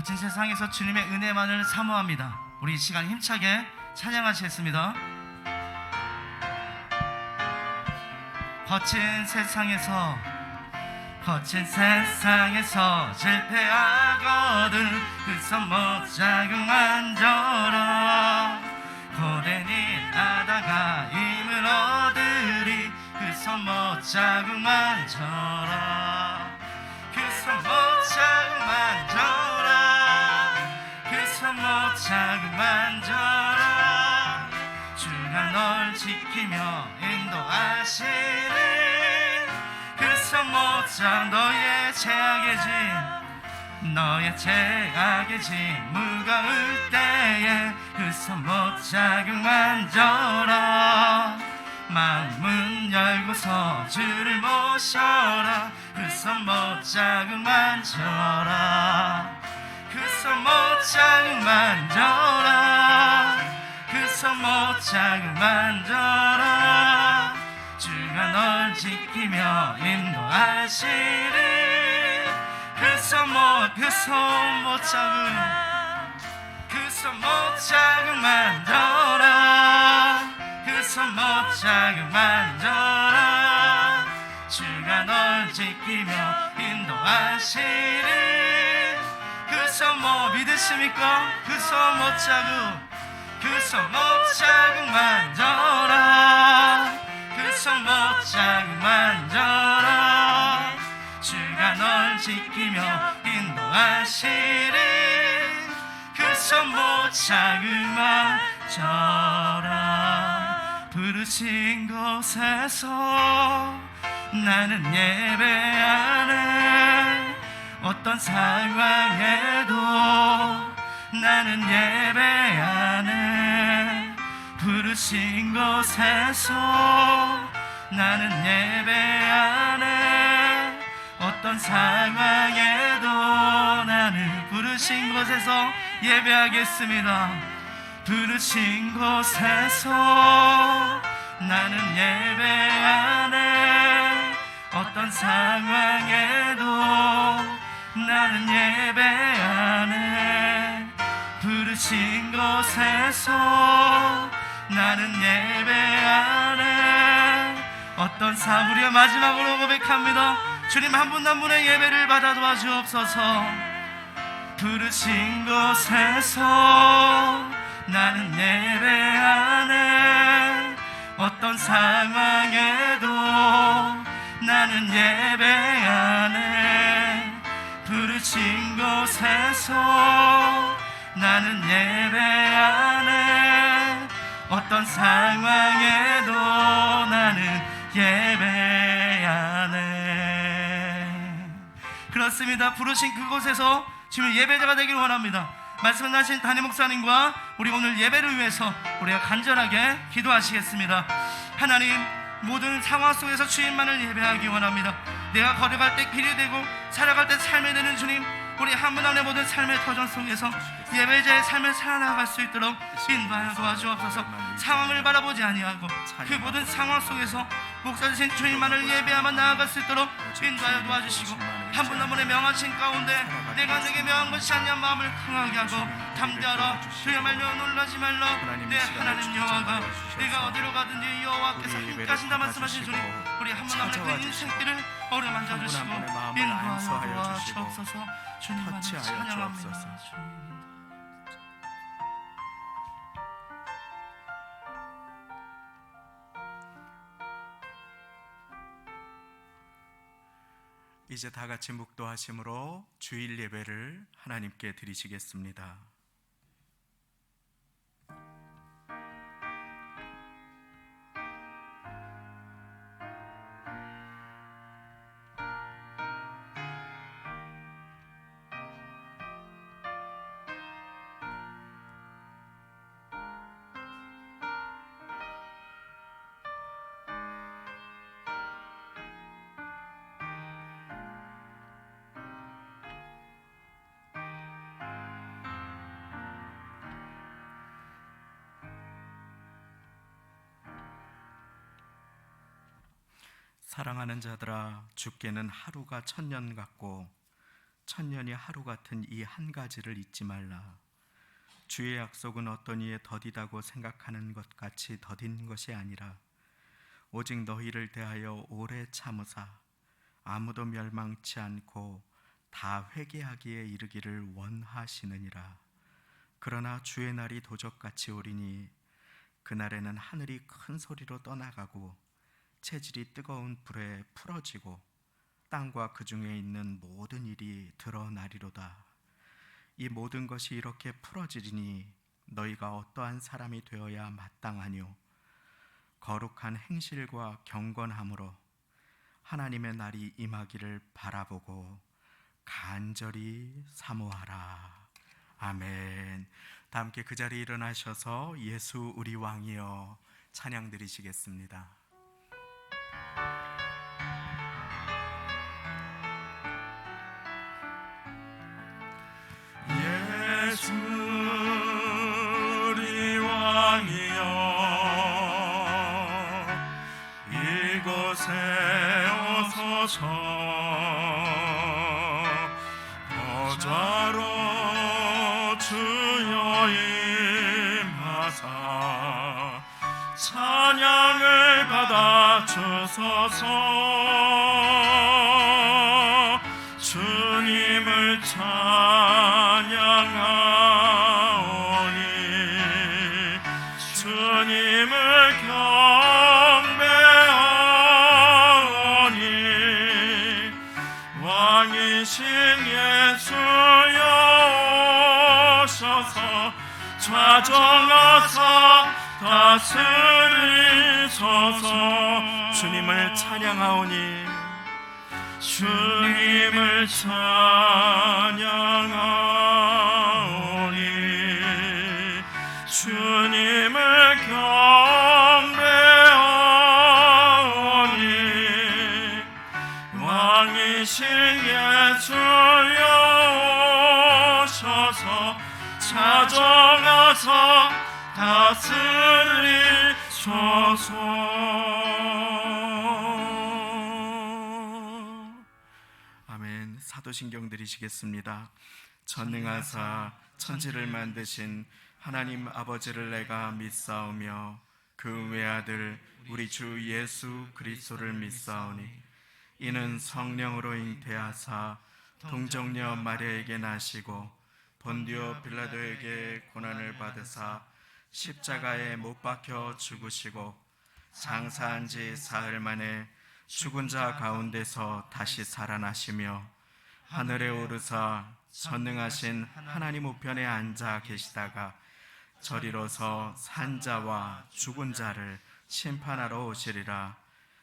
거친 세상에서 주님의 은혜만을 사모합니다. 우리 이 시간 힘차게 찬양하시겠습니다. 거친 세상에서 실패하거든 그 손못 자극만져라. 고된 일 하다가 힘을 얻으리 그 손못 자극만져라. 그 손못 자극만져라. 그 손못 자극만져라. 주가 널 지키며 인도하시리. 그 손못 잡 너의 죄악의 짐 무거울 때에 그 손못 자극만져라. 마음은 열고서 주를 모셔라. 그 손못 자극만져라. 그 손못 자극만져라. 그 손못 자극만져라. 주가 널 지키며 인도하시리. 그 손못 자극만져라. 그 손못 자극만져라. 주가 널 지키며 인도하시리. 그 손못 믿으십니까? 그 손못 자극만져라. 그 손못 자극만져라. 주가 널 지키며 인도하시리. 그 손못 자극만져라. 부르신 곳에서 나는 예배하네. 어떤 상황에도 나는 예배하네. 부르신 곳에서 나는 예배하네. 어떤 상황에도 나는 부르신 곳에서 예배하겠습니다. 부르신 곳에서 나는 예배하네. 어떤 상황에도 나는 예배하네. 부르신 곳에서 나는 예배하네. 어떤 상황 우리가 마지막으로 고백합니다. 주님 한 분 한 분의 예배를 받아 도와주옵소서. 부르신 곳에서 나는 예배하네. 어떤 상황에도 나는 예배하네. 부르신 곳에서 나는 예배하네. 어떤 상황에도 나는 예배하네. 그렇습니다. 부르신 그곳에서 주님 예배자가 되길 원합니다. 말씀하신 담임 목사님과 우리 오늘 예배를 위해서 우리가 간절하게 기도하시겠습니다. 하나님, 모든 상황 속에서 주님만을 예배하기 원합니다. 내가 걸어갈 때 길이 되고 살아갈 때 삶이 되는 주님, 우리 한 분 안에 모든 삶의 터전 속에서 예배자의 삶을 살아나갈 수 있도록 인도하여 도와주옵소서. 상황을 바라보지 아니하고 그 모든 상황 속에서 목사 되신 주님만을 예배하며 나아갈 수 있도록 인도하여 도와주시고, 한 분 한 분의 명하신 가운데 내가 내게 명한 것이 아니냐 마음을 강하게 하고 담대하라. 주여 말며 놀라지 말라. 내 하나님 여호와가 내가 어디로 가든지 여호와께서 함께하신다 말씀하신 주님, 우리 한 분 한 분의 그 인생길을 어루만져 주시고 인도하여 도와주옵소서. 주님만을 찬양합니다. 이제 다 같이 묵도하심으로 주일 예배를 하나님께 드리시겠습니다. 사랑하는 자들아, 주께는 하루가 천년 같고 천년이 하루 같은 이 한 가지를 잊지 말라. 주의 약속은 어떤 이에 더디다고 생각하는 것 같이 더딘 것이 아니라 오직 너희를 대하여 오래 참으사 아무도 멸망치 않고 다 회개하기에 이르기를 원하시느니라. 그러나 주의 날이 도적같이 오리니 그날에는 하늘이 큰 소리로 떠나가고 체질이 뜨거운 불에 풀어지고 땅과 그 중에 있는 모든 일이 드러나리로다. 이 모든 것이 이렇게 풀어지리니 너희가 어떠한 사람이 되어야 마땅하뇨. 거룩한 행실과 경건함으로 하나님의 날이 임하기를 바라보고 간절히 사모하라. 아멘. 다 함께 그 자리에 일어나셔서 예수 우리 왕이여 찬양 드리시겠습니다. 예수 우리 왕이여 이곳에 오소서. 보좌로 주여 임하사 찬양을 받아 주소서. 주님을 찬양하오니 주님을 경배하오니 왕이신 예수여 오셔서 좌정하사 다스리소서. 주님을 찬양하오니 주님을 찬양하오니 주님을 경배하오니 왕이신 예수여 오셔서 자정하사 다스리소서. 아멘. 사도신경 드리시겠습니다. 전능하사 천지를 만드신 하나님 아버지를 내가 믿사오며 그 외아들 우리 주 예수 그리스도를 믿사오니 이는 성령으로 잉태하사 동정녀 마리아에게 나시고 본디오 빌라도에게 고난을 받으사 십자가에 못 박혀 죽으시고 장사한 지 사흘 만에 죽은 자 가운데서 다시 살아나시며 하늘에 오르사 전능하신 하나님 우편에 앉아 계시다가 저리로서 산 자와 죽은 자를 심판하러 오시리라.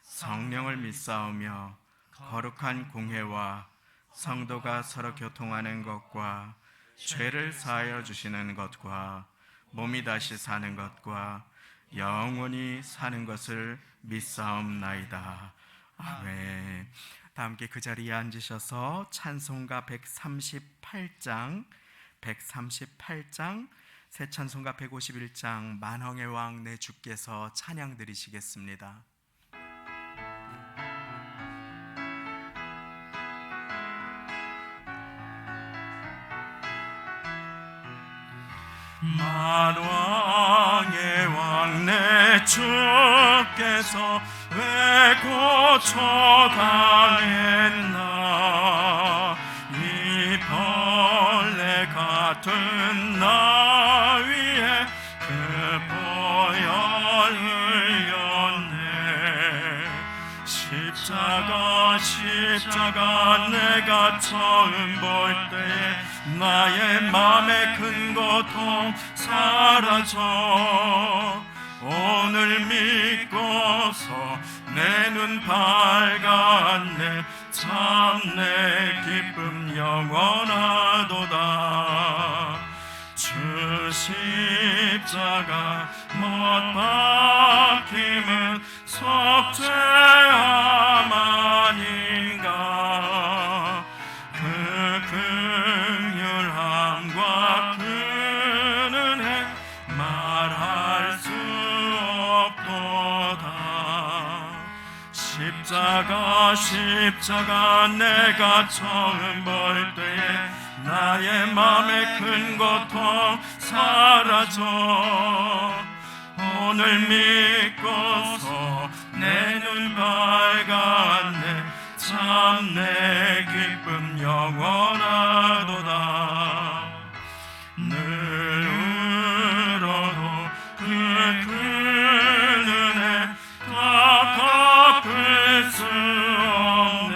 성령을 믿사오며 거룩한 공회와 성도가 서로 교통하는 것과 죄를 사하여 주시는 것과 몸이 다시 사는 것과 영원히 사는 것을 믿사옵나이다. 아멘. 다 함께 그 자리에 앉으셔서 찬송가 138장 새 찬송가 151장 만왕의 왕 내 주께서 찬양 드리시겠습니다. 만왕의 왕 내 주께서 왜 고초당했나. 이 벌레 같은 나 위에 그 보혈 흘렸네. 십자가 내가 처음 볼 때에 나의 맘의 큰 고통 사라져. 오늘 믿고서 내 눈 밝았네. 참 내 기쁨 영원하도다. 주 십자가 못 박힘은 속죄함 아닌가. 그 긍휼함과 그 은혜 말할 수 없도다. 십자가 내가 처음 볼 때에 나의 맘의 큰 고통 사라져 오늘 믿고서 내 눈 밝았네 참 내 기쁨 영원하도다 늘 울어도 그 은혜 다 갚을 수 없네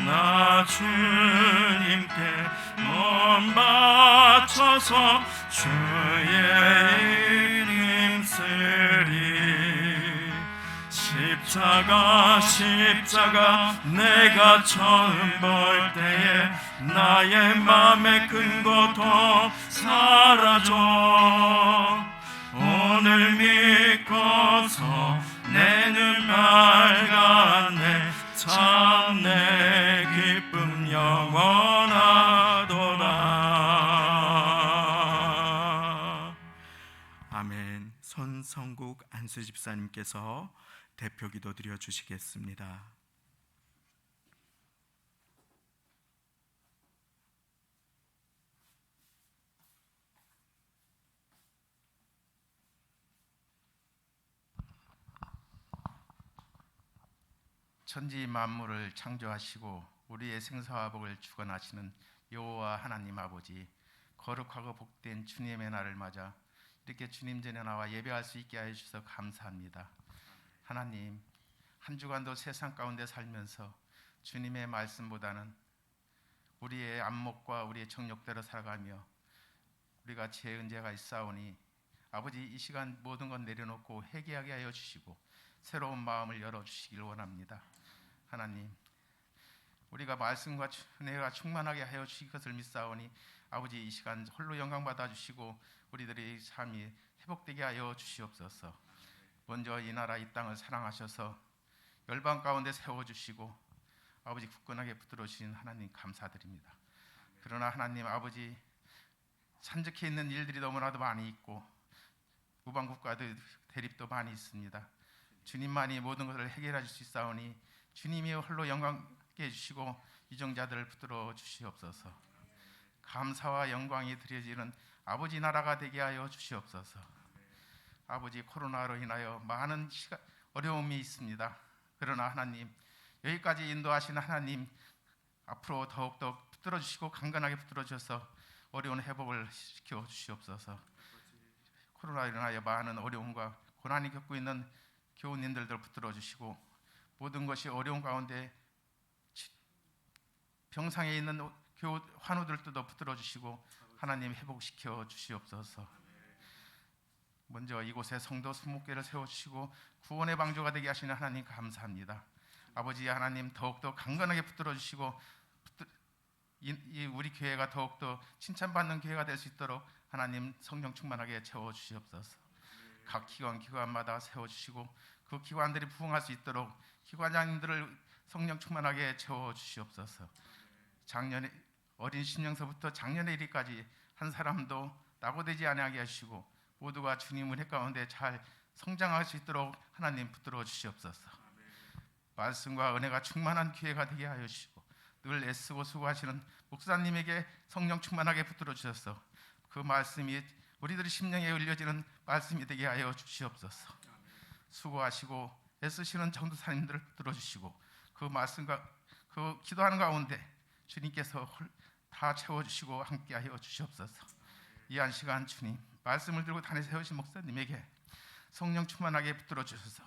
나 주님께 몸 바쳐서 주의 이름 쓰리 십자가 내가 처음 볼 때에 나의 맘의 큰 고통 사라져 오늘 믿고서 내 눈 밝았네 참 내 기쁨 영원하도다. 아멘. 손성국 안수 집사님께서 대표 기도 드려 주시겠습니다. 천지 만물을 창조하시고 우리의 생사와 복을 주관하시는 여호와 하나님 아버지, 거룩하고 복된 주님의 날을 맞아 이렇게 주님 전에 나와 예배할 수 있게 하여 주셔서 감사합니다. 하나님, 한 주간도 세상 가운데 살면서 주님의 말씀보다는 우리의 안목과 우리의 정욕대로 살아가며 우리가 죄은죄가 있사오니 아버지 이 시간 모든 것 내려놓고 회개하게 하여 주시고 새로운 마음을 열어주시길 원합니다. 하나님, 우리가 말씀과 은혜가 충만하게 하여 주실 것을 믿사오니 아버지 이 시간 홀로 영광 받아주시고 우리들의 삶이 회복되게 하여 주시옵소서. 먼저 이 나라 이 땅을 사랑하셔서 열방 가운데 세워주시고 아버지 굳건하게 붙들어 주신 하나님 감사드립니다. 그러나 하나님 아버지 산적해 있는 일들이 너무나도 많이 있고 우방국가도 대립도 많이 있습니다. 주님만이 모든 것을 해결해 주실 수 있사오니 주님이 홀로 영광게 해주시고 유정자들을 붙들어 주시옵소서. 감사와 영광이 드려지는 아버지 나라가 되게 하여 주시옵소서. 아버지 코로나로 인하여 많은 어려움이 있습니다. 그러나 하나님 여기까지 인도하신 하나님 앞으로 더욱더 붙들어 주시고 강건하게 붙들어 주셔서 어려운 회복을 시켜 주시옵소서. 코로나로 인하여 많은 어려움과 고난이 겪고 있는 교우님들을 붙들어 주시고 모든 것이 어려운 가운데 병상에 있는 교우 환우들도 붙들어 주시고 하나님 회복시켜 주시옵소서. 먼저 이곳에 성도 20개를 세워주시고 구원의 방주가 되게 하시는 하나님 감사합니다. 아버지 하나님 더욱더 강건하게 붙들어 주시고 우리 교회가 더욱더 칭찬받는 교회가 될 수 있도록 하나님 성령 충만하게 채워 주시옵소서. 각 기관마다 세워주시고 그 기관들이 부흥할 수 있도록 기관장님들을 성령 충만하게 채워 주시옵소서. 작년에 어린 신령서부터 작년의 일까지 한 사람도 낙오되지 아니하게 하시고 모두가 주님 은혜 가운데 잘 성장할 수 있도록 하나님 붙들어 주시옵소서. 말씀과 은혜가 충만한 기회가 되게 하여 주시고 늘 애쓰고 수고하시는 목사님에게 성령 충만하게 붙들어 주셔서 그 말씀이 우리들의 심령에 울려지는 말씀이 되게 하여 주시옵소서. 수고하시고 애쓰시는 전도사님들을 붙들어 주시고 그 말씀과 그 기도하는 가운데 주님께서 다 채워주시고 함께하여 주시옵소서. 이 한 시간 주님 말씀을 들고 단에 세우신 목사님에게 성령 충만하게 붙들어 주셔서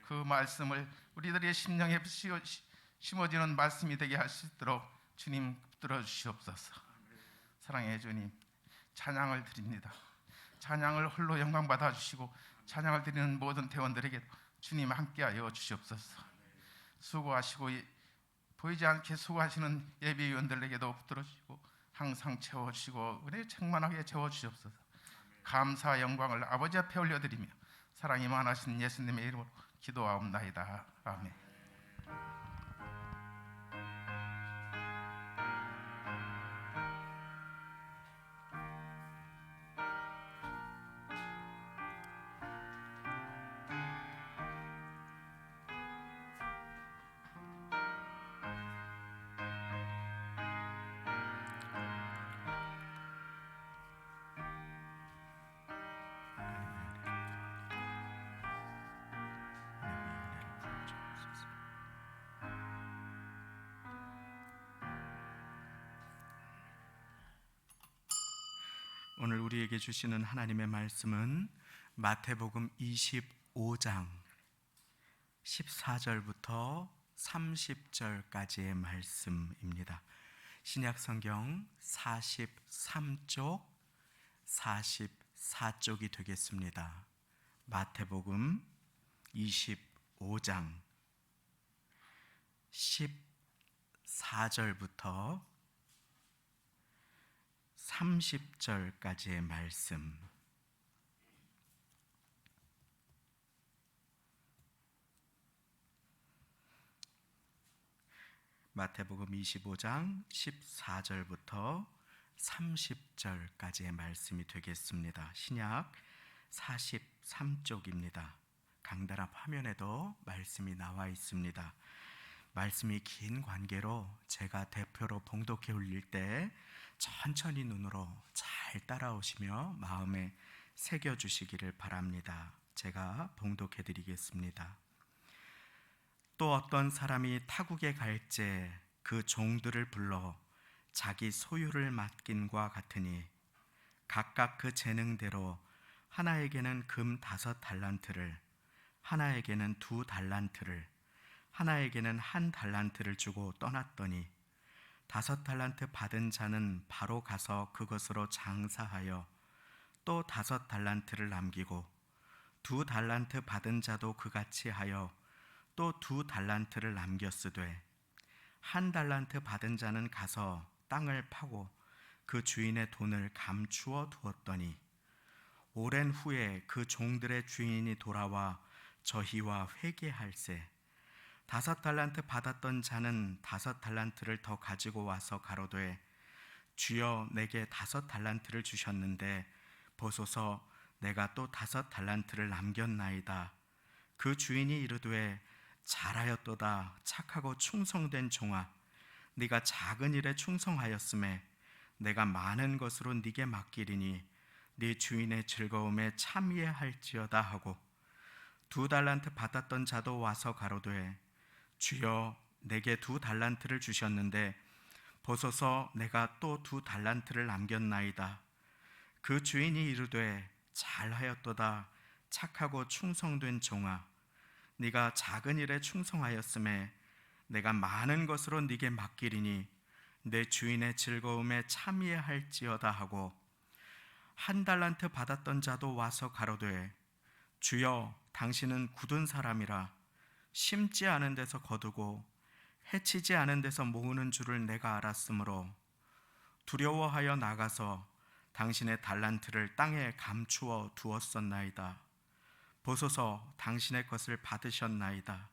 그 말씀을 우리들의 심령에 심어지는 말씀이 되게 할 수 있도록 주님 붙들어 주시옵소서. 사랑의 주님 찬양을 드립니다. 찬양을 홀로 영광 받아 주시고 찬양을 드리는 모든 대원들에게 주님 함께하여 주시옵소서. 수고하시고 보이지 않게 수고하시는 예비위원들에게도 붙들어 주시고 항상 채워주시고 은혜 충만하게 채워주시옵소서. 감사 영광을 아버지 앞에 올려드리며 사랑이 많으신 예수님의 이름으로 기도하옵나이다. 아멘. 오늘 우리에게 주시는 하나님의 말씀은 마태복음 25장 14절부터 30절까지의 말씀입니다. 신약성경 43쪽 44쪽이 되겠습니다. 마태복음 25장 14절부터 30절까지의 말씀. 마태복음 25장 14절부터 30절까지의 말씀이 되겠습니다. 신약 43쪽입니다. 강단앞 화면에도 말씀이 나와 있습니다. 말씀이 긴 관계로 제가 대표로 봉독해 올릴 때 천천히 눈으로 잘 따라오시며 마음에 새겨주시기를 바랍니다. 제가 봉독해 드리겠습니다. 또 어떤 사람이 타국에 갈제 그 종들을 불러 자기 소유를 맡긴과 같으니 각각 그 재능대로 하나에게는 금 5달란트를, 하나에게는 2달란트를, 하나에게는 1달란트를 주고 떠났더니 5달란트 받은 자는 바로 가서 그것으로 장사하여 또 5달란트를 남기고 2달란트 받은 자도 그같이 하여 또 2달란트를 남겼으되 1달란트 받은 자는 가서 땅을 파고 그 주인의 돈을 감추어 두었더니 오랜 후에 그 종들의 주인이 돌아와 저희와 회개할세 5달란트 받았던 자는 5달란트를 더 가지고 와서 가로되 주여 내게 5달란트를 주셨는데 보소서 내가 또 5달란트를 남겼나이다. 그 주인이 이르되 잘하였도다 착하고 충성된 종아 네가 작은 일에 충성하였음에 내가 많은 것으로 네게 맡기리니 네 주인의 즐거움에 참여할지어다 하고 2달란트 받았던 자도 와서 가로되 주여 내게 2달란트를 주셨는데 보소서 내가 또 2달란트를 남겼나이다. 그 주인이 이르되 잘하였도다 착하고 충성된 종아 네가 작은 일에 충성하였음에 내가 많은 것으로 네게 맡기리니 내 주인의 즐거움에 참여할지어다 하고 1달란트 받았던 자도 와서 가로되 주여 당신은 굳은 사람이라 심지 않은 데서 거두고 해치지 않은 데서 모으는 줄을 내가 알았으므로 두려워하여 나가서 당신의 달란트를 땅에 감추어 두었었나이다. 보소서 당신의 것을 받으셨나이다.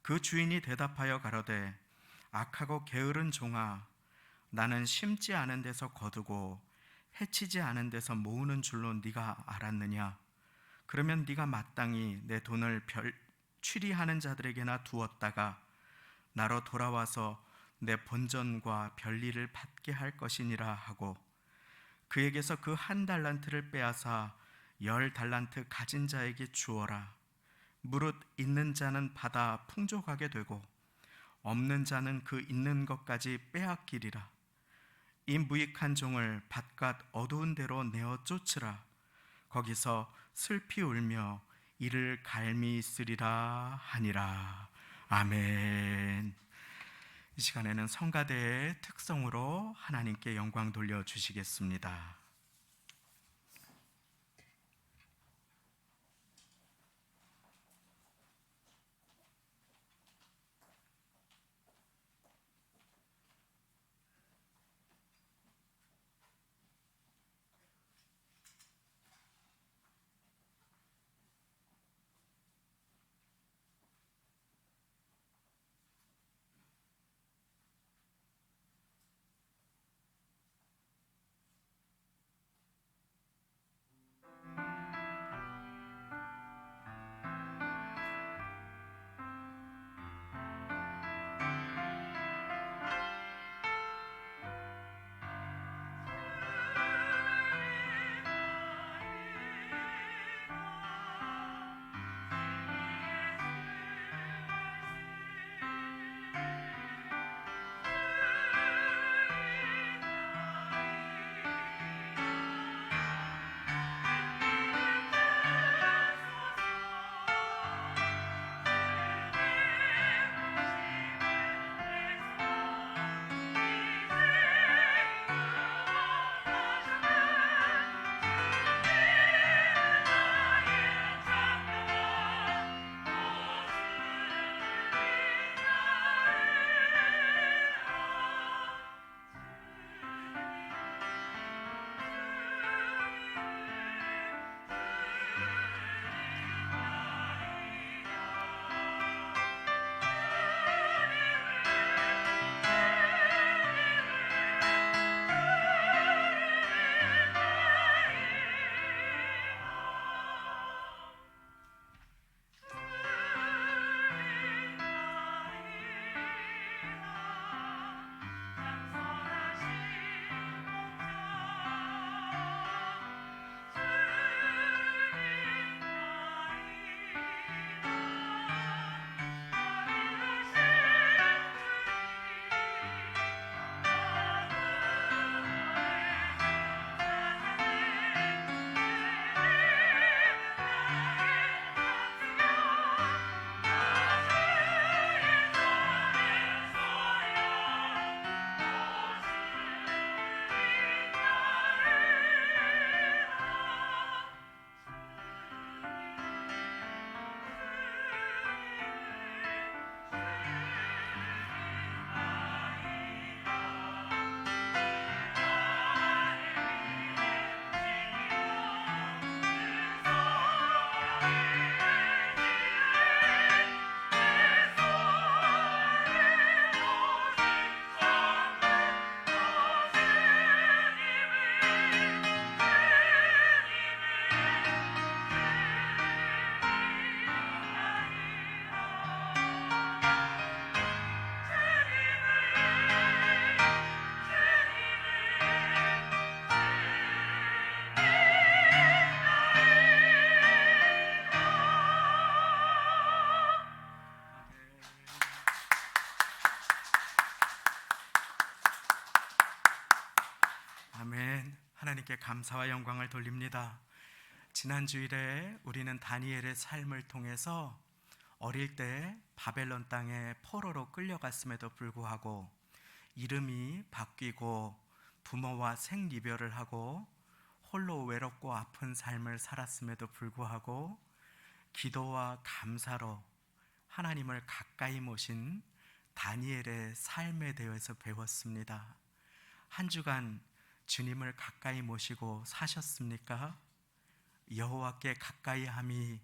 그 주인이 대답하여 가로되 악하고 게으른 종아 나는 심지 않은 데서 거두고 해치지 않은 데서 모으는 줄로 네가 알았느냐? 그러면 네가 마땅히 내 돈을 취리하는 자들에게나 두었다가 나로 돌아와서 내 본전과 별리를 받게 할 것이니라 하고 그에게서 그 1달란트를 빼앗아 10달란트 가진 자에게 주어라. 무릇 있는 자는 받아 풍족하게 되고 없는 자는 그 있는 것까지 빼앗기리라. 이 무익한 종을 바깥 어두운 데로 내어 쫓으라. 거기서 슬피 울며 이를 갈미 있으리라 하니라. 아멘. 이 시간에는 성가대의 특성으로 하나님께 영광 돌려주시겠습니다. 하나님께 감사와 영광을 돌립니다. 지난 주일에 우리는 다니엘의 삶을 통해서 어릴 때 바벨론 땅에 포로로 끌려갔음에도 불구하고 이름이 바뀌고 부모와 생이별을 하고 홀로 외롭고 아픈 삶을 살았음에도 불구하고 기도와 감사로 하나님을 가까이 모신 다니엘의 삶에 대해서 배웠습니다. 한 주간 주님을 가까이 모시고 사셨습니까? 여호와께 가까이 함이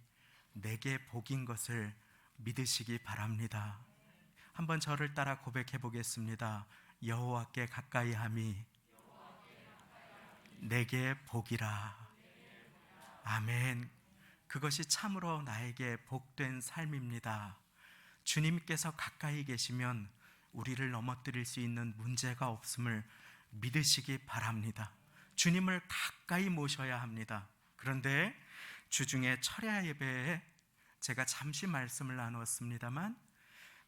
내게 복인 것을 믿으시기 바랍니다. 한번 저를 따라 고백해 보겠습니다. 여호와께 가까이 함이 내게 복이라. 아멘. 그것이 참으로 나에게 복된 삶입니다. 주님께서 가까이 계시면 우리를 넘어뜨릴 수 있는 문제가 없음을 믿으시기 바랍니다. 주님을 가까이 모셔야 합니다. 그런데 주중에 철야 예배에 제가 잠시 말씀을 나누었습니다만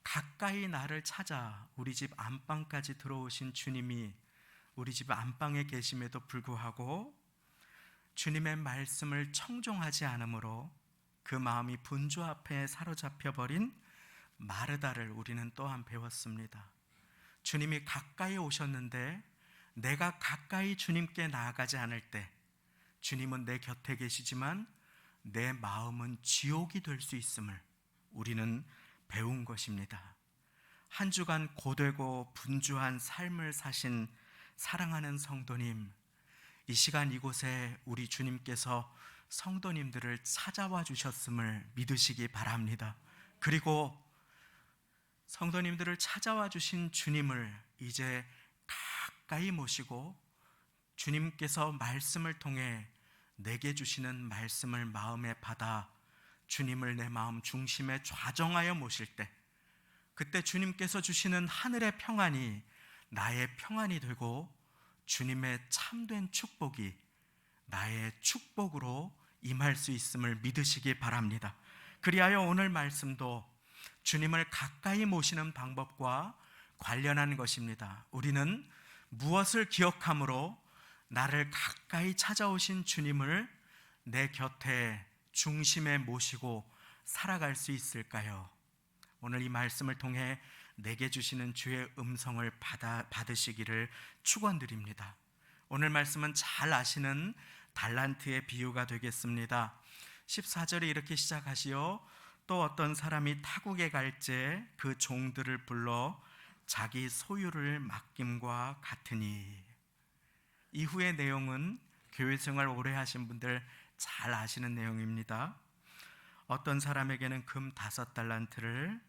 가까이 나를 찾아 우리 집 안방까지 들어오신 주님이 우리 집 안방에 계심에도 불구하고 주님의 말씀을 청종하지 않으므로 그 마음이 분주 앞에 사로잡혀 버린 마르다를 우리는 또한 배웠습니다. 주님이 가까이 오셨는데 내가 가까이 주님께 나아가지 않을 때 주님은 내 곁에 계시지만 내 마음은 지옥이 될 수 있음을 우리는 배운 것입니다. 한 주간 고되고 분주한 삶을 사신 사랑하는 성도님, 이 시간 이곳에 우리 주님께서 성도님들을 찾아와 주셨음을 믿으시기 바랍니다. 그리고 성도님들을 찾아와 주신 주님을 이제 가까이 모시고 주님께서 말씀을 통해 내게 주시는 말씀을 마음에 받아 주님을 내 마음 중심에 좌정하여 모실 때 그때 주님께서 주시는 하늘의 평안이 나의 평안이 되고 주님의 참된 축복이 나의 축복으로 임할 수 있음을 믿으시기 바랍니다. 그리하여 오늘 말씀도 주님을 가까이 모시는 방법과 관련한 것입니다. 우리는 무엇을 기억함으로 나를 가까이 찾아오신 주님을 내 곁에 중심에 모시고 살아갈 수 있을까요? 오늘 이 말씀을 통해 내게 주시는 주의 음성을 받으시기를 축원드립니다. 오늘 말씀은 잘 아시는 달란트의 비유가 되겠습니다. 14절에 이렇게 시작하시오. 또 어떤 사람이 타국에 갈제 그 종들을 불러 자기 소유를 맡김과 같으니. 이후의 내용은 교회 생활 오래 하신 분들 잘 아시는 내용입니다. 어떤 사람에게는 금 5달란트를,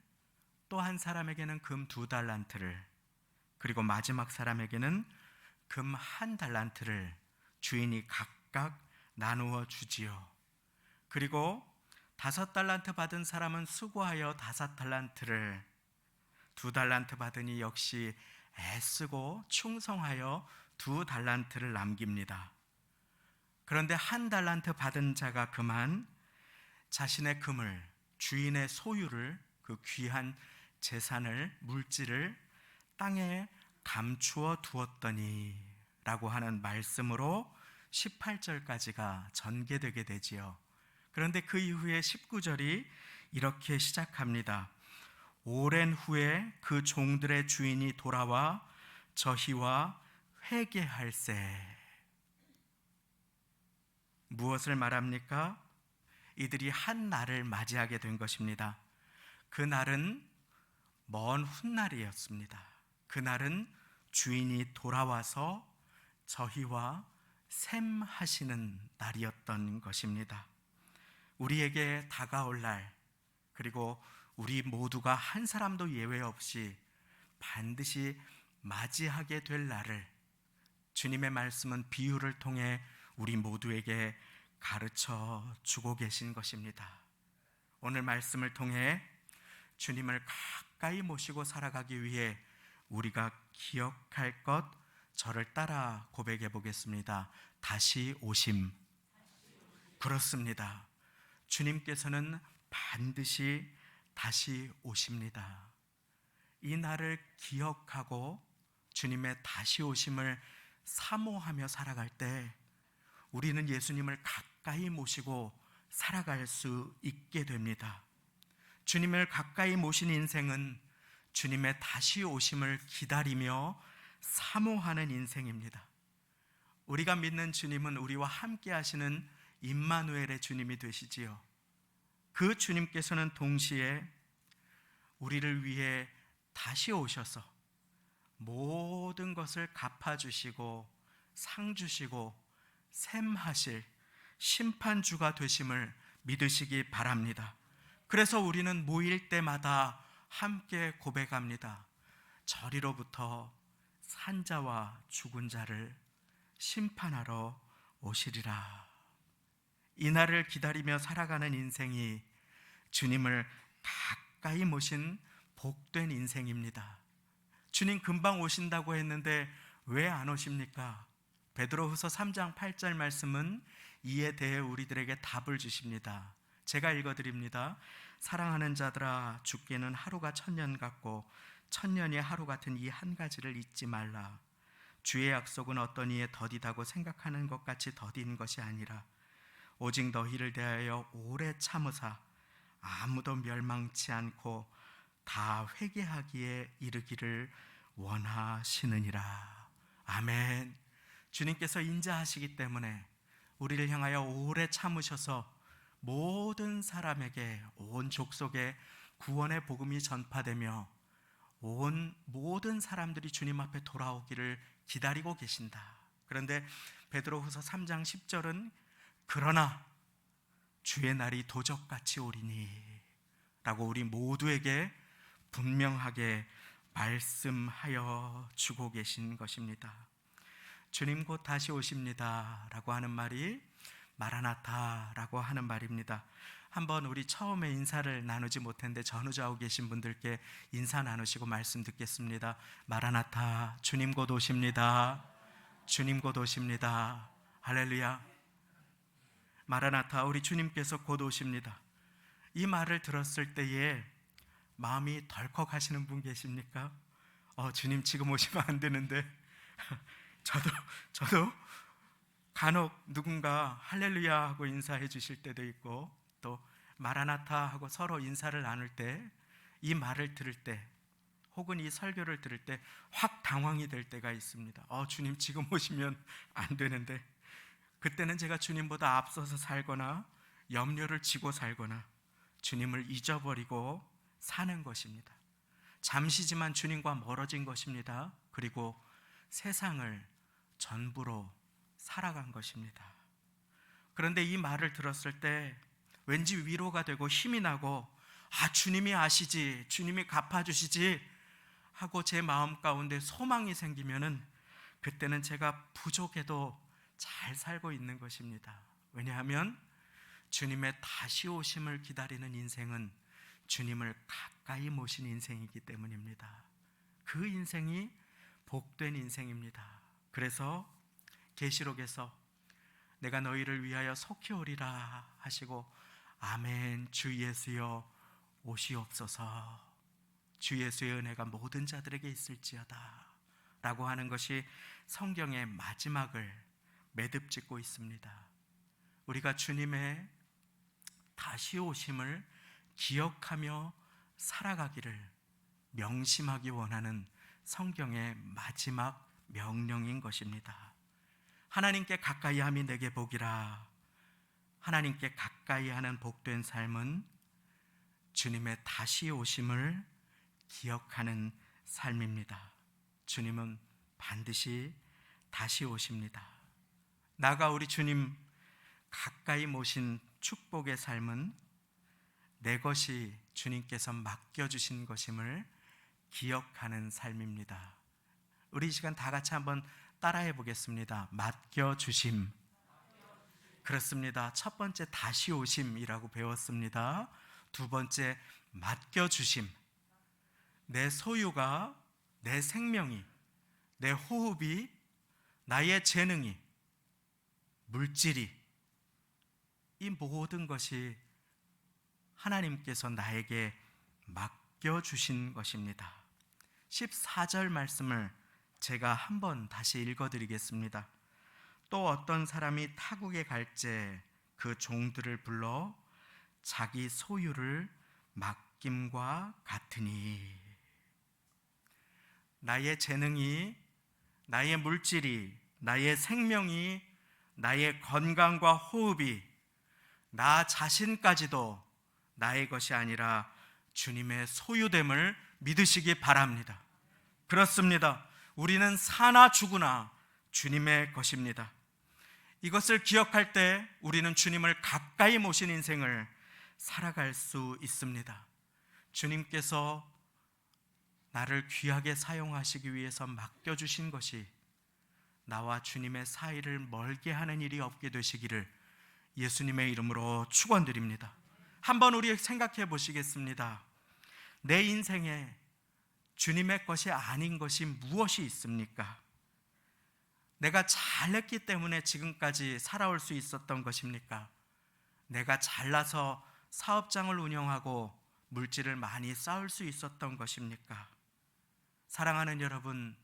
또 한 사람에게는 금 2달란트를, 그리고 마지막 사람에게는 금 1달란트를 주인이 각각 나누어 주지요. 그리고 5달란트 받은 사람은 수고하여 5달란트를, 2달란트 받으니 역시 애쓰고 충성하여 2달란트를 남깁니다. 그런데 1달란트 받은 자가 그만 자신의 금을, 주인의 소유를, 그 귀한 재산을, 물질을 땅에 감추어 두었더니 라고 하는 말씀으로 18절까지가 전개되게 되지요. 그런데 그 이후에 19절이 이렇게 시작합니다. 오랜 후에 그 종들의 주인이 돌아와 저희와 회개할세. 무엇을 말합니까? 이들이 한 날을 맞이하게 된 것입니다. 그 날은 먼 훗날이었습니다. 그 날은 주인이 돌아와서 저희와 셈하시는 날이었던 것입니다. 우리에게 다가올 날, 그리고 우리 모두가 한 사람도 예외 없이 반드시 맞이하게 될 날을 주님의 말씀은 비유를 통해 우리 모두에게 가르쳐 주고 계신 것입니다. 오늘 말씀을 통해 주님을 가까이 모시고 살아가기 위해 우리가 기억할 것, 저를 따라 고백해 보겠습니다. 다시 오심. 그렇습니다. 주님께서는 반드시 다시 오십니다. 이 날을 기억하고 주님의 다시 오심을 사모하며 살아갈 때 우리는 예수님을 가까이 모시고 살아갈 수 있게 됩니다. 주님을 가까이 모신 인생은 주님의 다시 오심을 기다리며 사모하는 인생입니다. 우리가 믿는 주님은 우리와 함께 하시는 임마누엘의 주님이 되시지요. 그 주님께서는 동시에 우리를 위해 다시 오셔서 모든 것을 갚아주시고 상 주시고 셈하실 심판주가 되심을 믿으시기 바랍니다. 그래서 우리는 모일 때마다 함께 고백합니다. 저리로부터 산자와 죽은 자를 심판하러 오시리라. 이 날을 기다리며 살아가는 인생이 주님을 가까이 모신 복된 인생입니다. 주님 금방 오신다고 했는데 왜 안 오십니까? 베드로후서 3장 8절 말씀은 이에 대해 우리들에게 답을 주십니다. 제가 읽어드립니다. 사랑하는 자들아, 죽기는 하루가 천년 같고 천년이 하루 같은 이 한 가지를 잊지 말라. 주의 약속은 어떤 이에 더디다고 생각하는 것 같이 더딘 것이 아니라 오직 너희를 대하여 오래 참으사 아무도 멸망치 않고 다 회개하기에 이르기를 원하시느니라. 아멘. 주님께서 인자하시기 때문에 우리를 향하여 오래 참으셔서 모든 사람에게, 온 족속에 구원의 복음이 전파되며 모든 사람들이 주님 앞에 돌아오기를 기다리고 계신다. 그런데 베드로후서 3장 10절은 그러나 주의 날이 도적같이 오리니 라고 우리 모두에게 분명하게 말씀하여 주고 계신 것입니다. 주님 곧 다시 오십니다 라고 하는 말이 마라나타 라고 하는 말입니다. 한번 우리 처음에 인사를 나누지 못했는데 전후좌우 계신 분들께 인사 나누시고 말씀 듣겠습니다. 마라나타, 주님 곧 오십니다. 주님 곧 오십니다. 할렐루야. 마라나타, 우리 주님께서 곧 오십니다. 이 말을 들었을 때에 마음이 덜컥하시는 분 계십니까? 주님 지금 오시면 안 되는데 저도 간혹 누군가 할렐루야 하고 인사해 주실 때도 있고 또 마라나타 하고 서로 인사를 나눌 때 이 말을 들을 때 혹은 이 설교를 들을 때 확 당황이 될 때가 있습니다. 주님 지금 오시면 안 되는데 그때는 제가 주님보다 앞서서 살거나 염려를 지고 살거나 주님을 잊어버리고 사는 것입니다. 잠시지만 주님과 멀어진 것입니다. 그리고 세상을 전부로 살아간 것입니다. 그런데 이 말을 들었을 때 왠지 위로가 되고 힘이 나고 주님이 아시지, 주님이 갚아주시지 하고 제 마음 가운데 소망이 생기면은 그때는 제가 부족해도 잘 살고 있는 것입니다. 왜냐하면 주님의 다시 오심을 기다리는 인생은 주님을 가까이 모신 인생이기 때문입니다. 그 인생이 복된 인생입니다. 그래서 계시록에서 내가 너희를 위하여 속히 오리라 하시고 아멘 주 예수여 오시옵소서, 주 예수의 은혜가 모든 자들에게 있을지어다 라고 하는 것이 성경의 마지막을 매듭짓고 있습니다. 우리가 주님의 다시 오심을 기억하며 살아가기를 명심하기 원하는 성경의 마지막 명령인 것입니다. 하나님께 가까이 함이 내게 복이라. 하나님께 가까이 하는 복된 삶은 주님의 다시 오심을 기억하는 삶입니다. 주님은 반드시 다시 오십니다. 나가 우리 주님 가까이 모신 축복의 삶은 내 것이 주님께서 맡겨주신 것임을 기억하는 삶입니다. 우리 이 시간 다 같이 한번 따라해 보겠습니다. 맡겨주심. 그렇습니다. 첫 번째 다시 오심이라고 배웠습니다. 두 번째 맡겨주심. 내 소유가, 내 생명이, 내 호흡이, 나의 재능이, 물질이, 이 모든 것이 하나님께서 나에게 맡겨주신 것입니다. 14절 말씀을 제가 한번 다시 읽어드리겠습니다. 또 어떤 사람이 타국에 갈제 그 종들을 불러 자기 소유를 맡김과 같으니. 나의 재능이, 나의 물질이, 나의 생명이, 나의 건강과 호흡이, 나 자신까지도 나의 것이 아니라 주님의 소유됨을 믿으시기 바랍니다. 그렇습니다. 우리는 사나 죽으나 주님의 것입니다. 이것을 기억할 때 우리는 주님을 가까이 모신 인생을 살아갈 수 있습니다. 주님께서 나를 귀하게 사용하시기 위해서 맡겨주신 것이 나와 주님의 사이를 멀게 하는 일이 없게 되시기를 예수님의 이름으로 축원드립니다. 한번 우리 생각해 보시겠습니다. 내 인생에 주님의 것이 아닌 것이 무엇이 있습니까? 내가 잘했기 때문에 지금까지 살아올 수 있었던 것입니까? 내가 잘나서 사업장을 운영하고 물질을 많이 쌓을 수 있었던 것입니까? 사랑하는 여러분,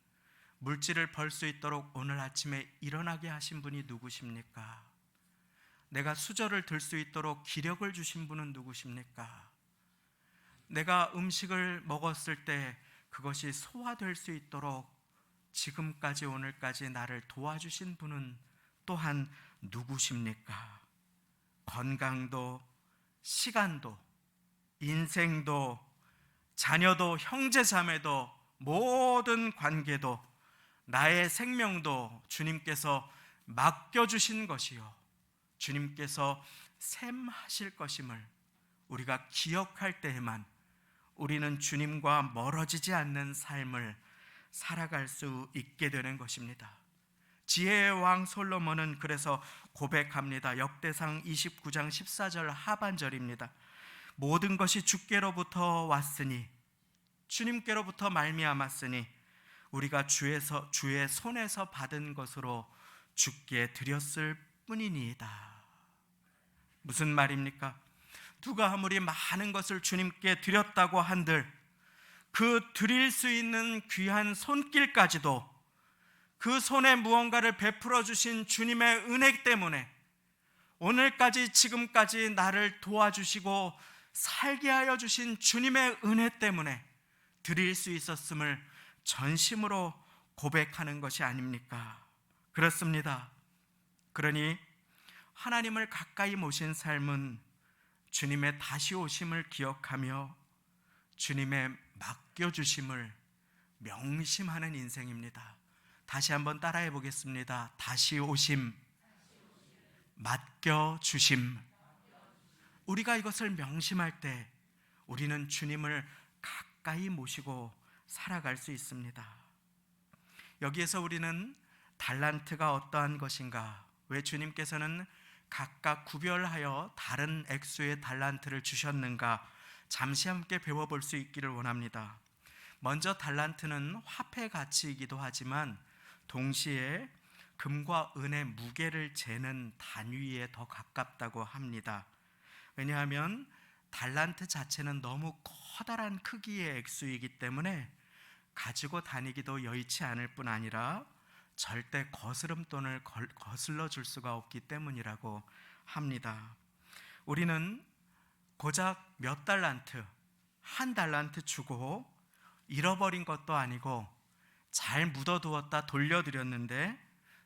물질을 벌 수 있도록 오늘 아침에 일어나게 하신 분이 누구십니까? 내가 수저를 들 수 있도록 기력을 주신 분은 누구십니까? 내가 음식을 먹었을 때 그것이 소화될 수 있도록 지금까지 오늘까지 나를 도와주신 분은 또한 누구십니까? 건강도, 시간도, 인생도, 자녀도, 형제자매도, 모든 관계도, 나의 생명도 주님께서 맡겨주신 것이요 주님께서 셈하실 것임을 우리가 기억할 때에만 우리는 주님과 멀어지지 않는 삶을 살아갈 수 있게 되는 것입니다. 지혜의 왕 솔로몬은 그래서 고백합니다. 역대상 29장 14절 하반절입니다. 모든 것이 주께로부터 왔으니, 주님께로부터 말미암았으니 우리가 주의 손에서 받은 것으로 주께 드렸을 뿐이니이다. 무슨 말입니까? 누가 아무리 많은 것을 주님께 드렸다고 한들 그 드릴 수 있는 귀한 손길까지도 그 손에 무언가를 베풀어 주신 주님의 은혜 때문에 오늘까지 지금까지 나를 도와주시고 살게 하여 주신 주님의 은혜 때문에 드릴 수 있었음을 전심으로 고백하는 것이 아닙니까? 그렇습니다. 그러니 하나님을 가까이 모신 삶은 주님의 다시 오심을 기억하며 주님의 맡겨주심을 명심하는 인생입니다. 다시 한번 따라해 보겠습니다. 다시 오심, 맡겨주심. 우리가 이것을 명심할 때 우리는 주님을 가까이 모시고 살아갈 수 있습니다. 여기에서 우리는 달란트가 어떠한 것인가, 왜 주님께서는 각각 구별하여 다른 액수의 달란트를 주셨는가, 잠시 함께 배워볼 수 있기를 원합니다. 먼저 달란트는 화폐 가치이기도 하지만 동시에 금과 은의 무게를 재는 단위에 더 가깝다고 합니다. 왜냐하면 달란트 자체는 너무 커다란 크기의 액수이기 때문에 가지고 다니기도 여의치 않을 뿐 아니라 절대 거스름돈을 거슬러 줄 수가 없기 때문이라고 합니다. 우리는 고작 몇 달란트, 한 달란트 주고 잃어버린 것도 아니고 잘 묻어두었다 돌려드렸는데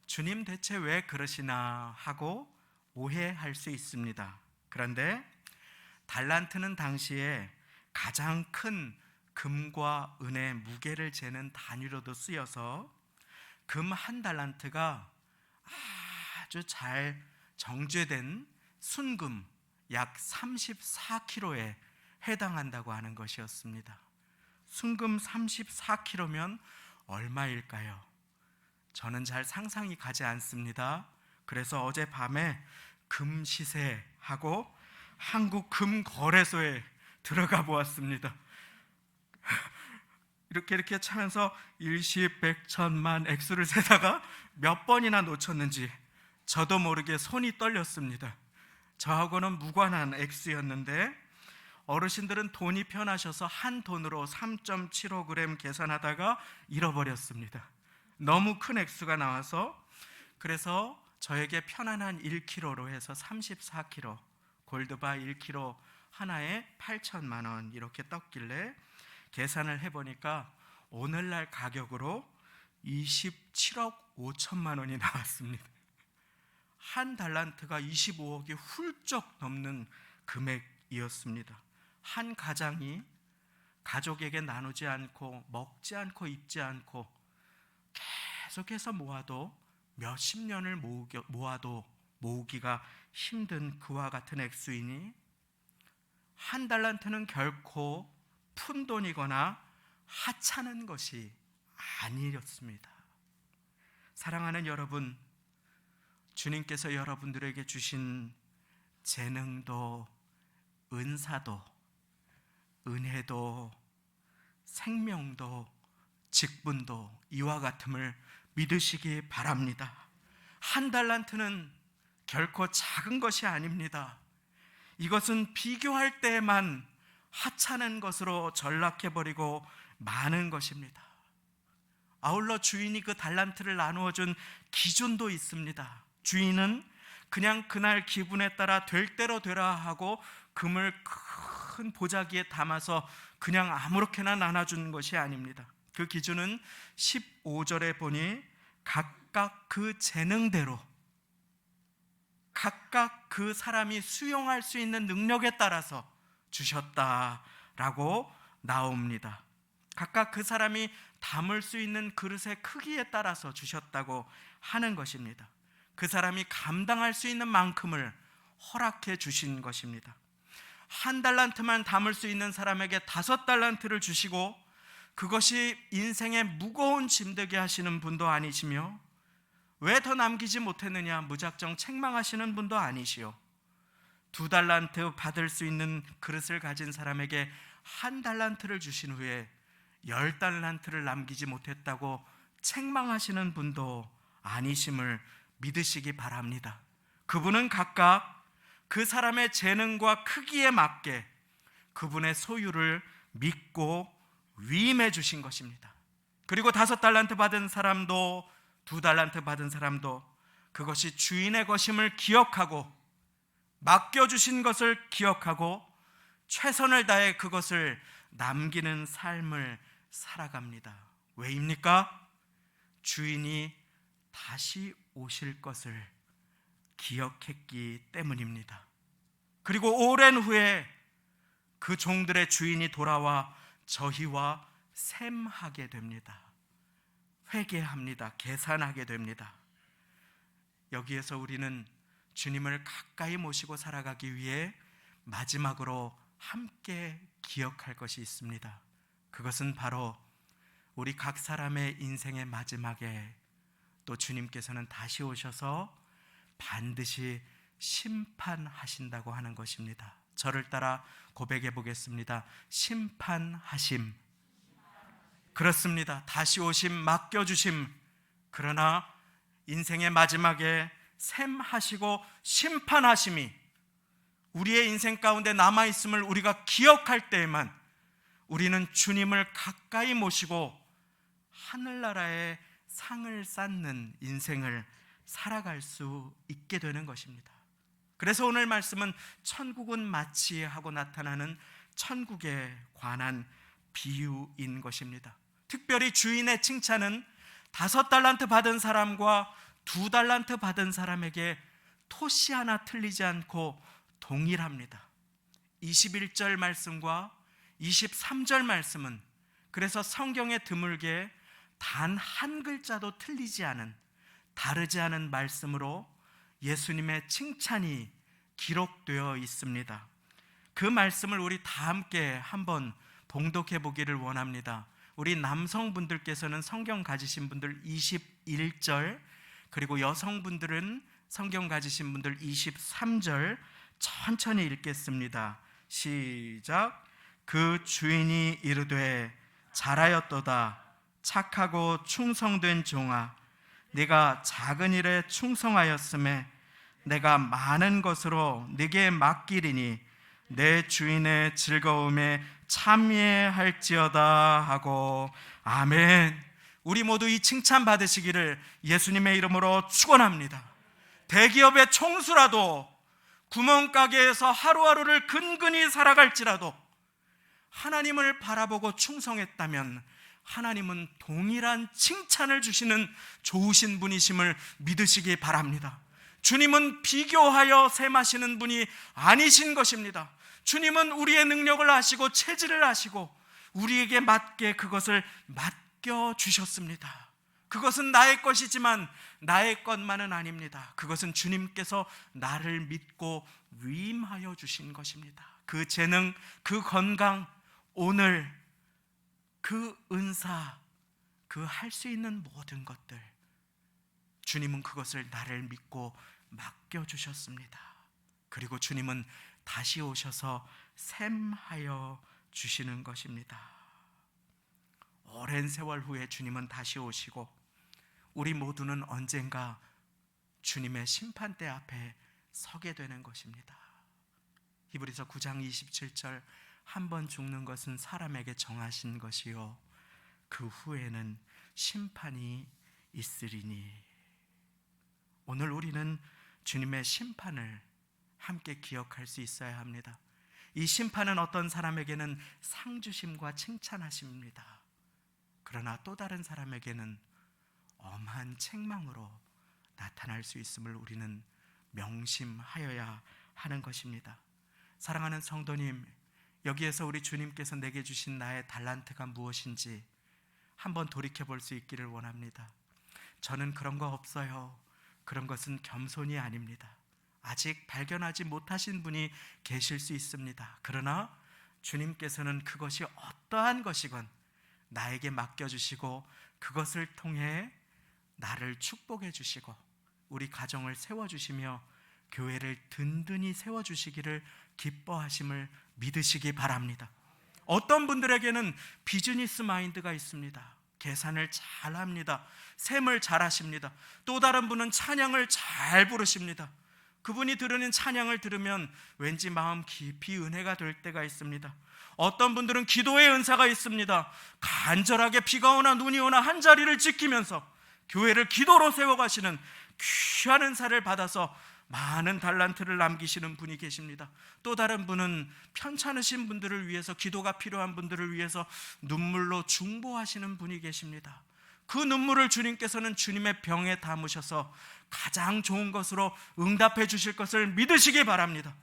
주님 대체 왜 그러시나 하고 오해할 수 있습니다. 그런데 달란트는 당시에 가장 큰 금과 은의 무게를 재는 단위로도 쓰여서 금 한 달란트가 아주 잘 정제된 순금 약 34kg에 해당한다고 하는 것이었습니다. 순금 34kg면 얼마일까요? 저는 잘 상상이 가지 않습니다. 그래서 어젯밤에 금시세하고 한국금거래소에 들어가 보았습니다. 이렇게 차면서 일십, 백천만 액수를 세다가 몇 번이나 놓쳤는지 저도 모르게 손이 떨렸습니다. 저하고는 무관한 액수였는데 어르신들은 돈이 편하셔서 한 돈으로 3.75g 계산하다가 잃어버렸습니다. 너무 큰 액수가 나와서, 그래서 저에게 편안한 1kg로 해서 34kg, 골드바 1kg 하나에 8천만 원 이렇게 떴길래 계산을 해보니까 오늘날 가격으로 27억 5천만 원이 나왔습니다. 한 달란트가 25억이 훌쩍 넘는 금액이었습니다. 한 가장이 가족에게 나누지 않고 먹지 않고 입지 않고 계속해서 모아도 몇십 년을 모아도 모으기가 힘든 그와 같은 액수이니 한 달란트는 결코 푼돈이거나 하찮은 것이 아니었습니다. 사랑하는 여러분, 주님께서 여러분들에게 주신 재능도 은사도 은혜도 생명도 직분도 이와 같음을 믿으시기 바랍니다. 한 달란트는 결코 작은 것이 아닙니다. 이것은 비교할 때에만 하찮은 것으로 전락해버리고 많은 것입니다. 아울러 주인이 그 달란트를 나누어 준 기준도 있습니다. 주인은 그냥 그날 기분에 따라 될 대로 되라 하고 금을 큰 보자기에 담아서 그냥 아무렇게나 나눠주는 것이 아닙니다. 그 기준은 15절에 보니 각각 그 재능대로 각각 그 사람이 수용할 수 있는 능력에 따라서 주셨다라고 나옵니다. 각각 그 사람이 담을 수 있는 그릇의 크기에 따라서 주셨다고 하는 것입니다. 그 사람이 감당할 수 있는 만큼을 허락해 주신 것입니다. 한 달란트만 담을 수 있는 사람에게 5달란트를 주시고 그것이 인생의 무거운 짐 되게 하시는 분도 아니시며 왜 더 남기지 못했느냐 무작정 책망하시는 분도 아니시오. 2달란트 받을 수 있는 그릇을 가진 사람에게 1달란트를 주신 후에 10달란트를 남기지 못했다고 책망하시는 분도 아니심을 믿으시기 바랍니다. 그분은 각각 그 사람의 재능과 크기에 맞게 그분의 소유를 믿고 위임해 주신 것입니다. 그리고 5달란트 받은 사람도 2달란트 받은 사람도 그것이 주인의 것임을 기억하고 맡겨주신 것을 기억하고 최선을 다해 그것을 남기는 삶을 살아갑니다. 왜입니까? 주인이 다시 오실 것을 기억했기 때문입니다. 그리고 오랜 후에 그 종들의 주인이 돌아와 저희와 셈하게 됩니다. 회개합니다. 계산하게 됩니다. 여기에서 우리는 주님을 가까이 모시고 살아가기 위해 마지막으로 함께 기억할 것이 있습니다. 그것은 바로 우리 각 사람의 인생의 마지막에 또 주님께서는 다시 오셔서 반드시 심판하신다고 하는 것입니다. 저를 따라 고백해 보겠습니다. 심판하심. 그렇습니다. 다시 오심, 맡겨주심. 그러나 인생의 마지막에 셈하시고 심판하심이 우리의 인생 가운데 남아있음을 우리가 기억할 때에만 우리는 주님을 가까이 모시고 하늘나라의 상을 쌓는 인생을 살아갈 수 있게 되는 것입니다. 그래서 오늘 말씀은 천국은 마치 하고 나타나는 천국에 관한 비유인 것입니다. 특별히 주인의 칭찬은 5달란트 받은 사람과 2달란트 받은 사람에게 토시 하나 틀리지 않고 동일합니다. 21절 말씀과 23절 말씀은 그래서 성경에 드물게 단 한 글자도 틀리지 않은 다르지 않은 말씀으로 예수님의 칭찬이 기록되어 있습니다. 그 말씀을 우리 다 함께 한번 봉독해 보기를 원합니다. 우리 남성분들께서는 성경 가지신 분들 21절, 그리고 여성분들은 성경 가지신 분들 23절 천천히 읽겠습니다. 시작. 그 주인이 이르되 잘하였도다 착하고 충성된 종아, 네가 작은 일에 충성하였음에 내가 많은 것으로 네게 맡기리니 내 주인의 즐거움에 참여할지어다 하고. 아멘. 우리 모두 이 칭찬 받으시기를 예수님의 이름으로 축원합니다. 대기업의 총수라도 구멍가게에서 하루하루를 근근히 살아갈지라도 하나님을 바라보고 충성했다면 하나님은 동일한 칭찬을 주시는 좋으신 분이심을 믿으시기 바랍니다. 주님은 비교하여 셈하시는 분이 아니신 것입니다. 주님은 우리의 능력을 아시고 체질을 아시고 우리에게 맞게 그것을 맡겨주셨습니다. 그것은 나의 것이지만 나의 것만은 아닙니다. 그것은 주님께서 나를 믿고 위임하여 주신 것입니다. 그 재능, 그 건강, 오늘 그 은사, 그 할 수 있는 모든 것들, 주님은 그것을 나를 믿고 맡겨주셨습니다. 그리고 주님은 다시 오셔서 셈하여 주시는 것입니다. 오랜 세월 후에 주님은 다시 오시고 우리 모두는 언젠가 주님의 심판대 앞에 서게 되는 것입니다. 히브리서 9장 27절, 한 번 죽는 것은 사람에게 정하신 것이요 그 후에는 심판이 있으리니. 오늘 우리는 주님의 심판을 함께 기억할 수 있어야 합니다. 이 심판은 어떤 사람에게는 상주심과 칭찬하심입니다. 그러나 또 다른 사람에게는 엄한 책망으로 나타날 수 있음을 우리는 명심하여야 하는 것입니다. 사랑하는 성도님, 여기에서 우리 주님께서 내게 주신 나의 달란트가 무엇인지 한번 돌이켜 볼 수 있기를 원합니다. 저는 그런 거 없어요. 그런 것은 겸손이 아닙니다. 아직 발견하지 못하신 분이 계실 수 있습니다. 그러나 주님께서는 그것이 어떠한 것이건 나에게 맡겨주시고 그것을 통해 나를 축복해 주시고 우리 가정을 세워주시며 교회를 든든히 세워주시기를 기뻐하심을 믿으시기 바랍니다. 어떤 분들에게는 비즈니스 마인드가 있습니다. 계산을 잘 합니다. 셈을 잘 하십니다. 또 다른 분은 찬양을 잘 부르십니다. 그분이 들으는 찬양을 들으면 왠지 마음 깊이 은혜가 될 때가 있습니다. 어떤 분들은 기도의 은사가 있습니다. 간절하게 비가 오나 눈이 오나 한 자리를 지키면서 교회를 기도로 세워가시는 귀한 은사를 받아서 많은 달란트를 남기시는 분이 계십니다. 또 다른 분은 편찮으신 분들을 위해서, 기도가 필요한 분들을 위해서 눈물로 중보하시는 분이 계십니다. 그 눈물을 주님께서는 주님의 병에 담으셔서 가장 좋은 것으로 응답해 주실 것을 믿으시기 바랍니다.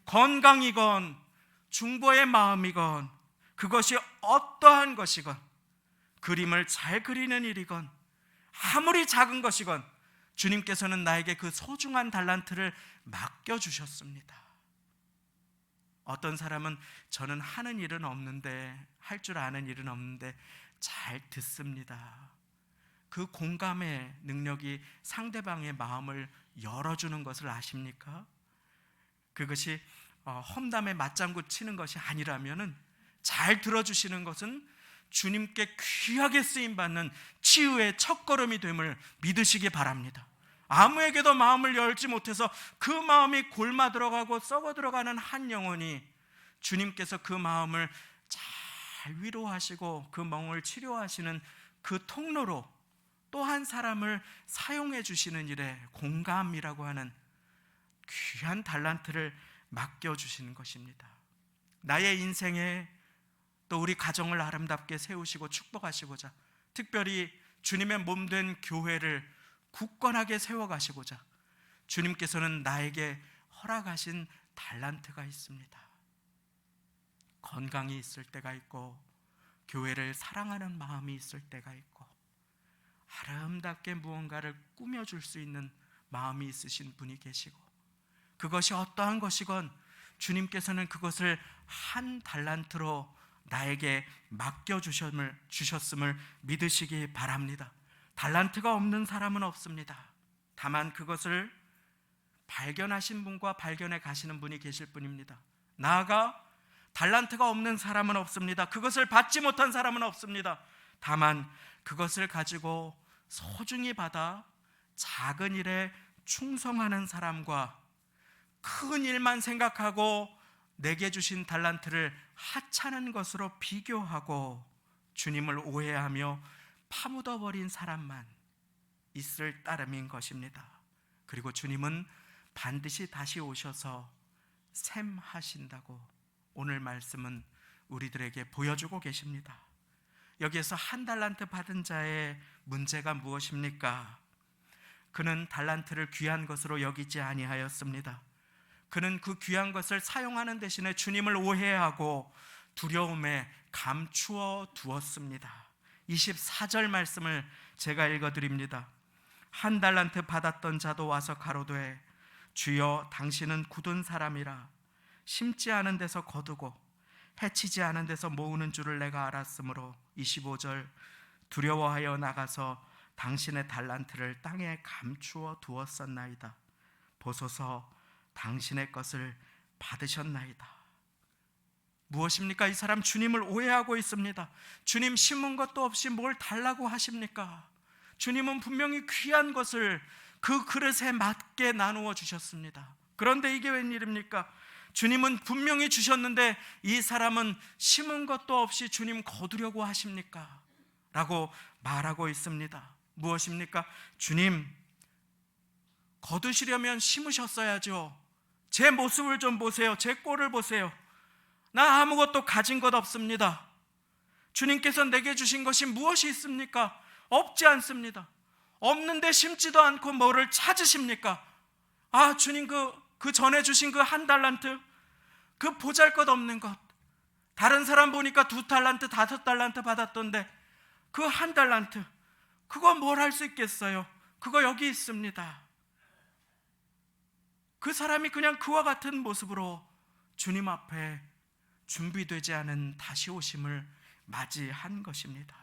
건강이건 중보의 마음이건 그것이 어떠한 것이건 그림을 잘 그리는 일이건 아무리 작은 것이건 주님께서는 나에게 그 소중한 달란트를 맡겨주셨습니다. 어떤 사람은 저는 하는 일은 없는데, 할 줄 아는 일은 없는데 잘 듣습니다. 그 공감의 능력이 상대방의 마음을 열어주는 것을 아십니까? 그것이 험담에 맞장구 치는 것이 아니라면은 잘 들어주시는 것은 주님께 귀하게 쓰임받는 치유의 첫걸음이 됨을 믿으시기 바랍니다. 아무에게도 마음을 열지 못해서 그 마음이 골마 들어가고 썩어 들어가는 한 영혼이 주님께서 그 마음을 잘 위로하시고 그 멍을 치료하시는 그 통로로 또 한 사람을 사용해 주시는 일에 공감이라고 하는 귀한 달란트를 맡겨주시는 것입니다. 나의 인생에 또 우리 가정을 아름답게 세우시고 축복하시고자, 특별히 주님의 몸된 교회를 굳건하게 세워가시고자 주님께서는 나에게 허락하신 달란트가 있습니다. 건강이 있을 때가 있고 교회를 사랑하는 마음이 있을 때가 있고 아름답게 무언가를 꾸며줄 수 있는 마음이 있으신 분이 계시고, 그것이 어떠한 것이건 주님께서는 그것을 한 달란트로 나에게 맡겨주셨음을 믿으시기 바랍니다. 달란트가 없는 사람은 없습니다. 다만 그것을 발견하신 분과 발견해 가시는 분이 계실 뿐입니다. 나아가 달란트가 없는 사람은 없습니다. 그것을 받지 못한 사람은 없습니다. 다만 그것을 가지고 소중히 받아 작은 일에 충성하는 사람과 큰 일만 생각하고 내게 주신 달란트를 하찮은 것으로 비교하고 주님을 오해하며 파묻어버린 사람만 있을 따름인 것입니다. 그리고 주님은 반드시 다시 오셔서 셈하신다고 오늘 말씀은 우리들에게 보여주고 계십니다. 여기에서 1달란트 받은 자의 문제가 무엇입니까? 그는 달란트를 귀한 것으로 여기지 아니하였습니다. 그는 그 귀한 것을 사용하는 대신에 주님을 오해하고 두려움에 감추어 두었습니다. 24절 말씀을 제가 읽어드립니다. 1달란트 받았던 자도 와서 가로되 주여 당신은 굳은 사람이라 심지 않은 데서 거두고 해치지 않은 데서 모으는 줄을 내가 알았으므로 25절 두려워하여 나가서 당신의 달란트를 땅에 감추어 두었었나이다. 보소서 당신의 것을 받으셨나이다. 무엇입니까? 이 사람 주님을 오해하고 있습니다. 주님 심은 것도 없이 뭘 달라고 하십니까? 주님은 분명히 귀한 것을 그 그릇에 맞게 나누어 주셨습니다. 그런데 이게 웬일입니까? 주님은 분명히 주셨는데 이 사람은 심은 것도 없이 주님 거두려고 하십니까? 라고 말하고 있습니다. 무엇입니까? 주님, 거두시려면 심으셨어야죠. 제 모습을 좀 보세요. 제 꼴을 보세요. 나 아무것도 가진 것 없습니다. 주님께서 내게 주신 것이 무엇이 있습니까? 없지 않습니다. 없는데 심지도 않고 뭐를 찾으십니까? 아, 주님 그 전에 주신 그 1달란트, 그 보잘것없는 것, 다른 사람 보니까 2달란트, 5달란트 받았던데 그 1달란트, 그거 뭘 할 수 있겠어요? 그거 여기 있습니다. 그 사람이 그냥 그와 같은 모습으로 주님 앞에 준비되지 않은 다시 오심을 맞이한 것입니다.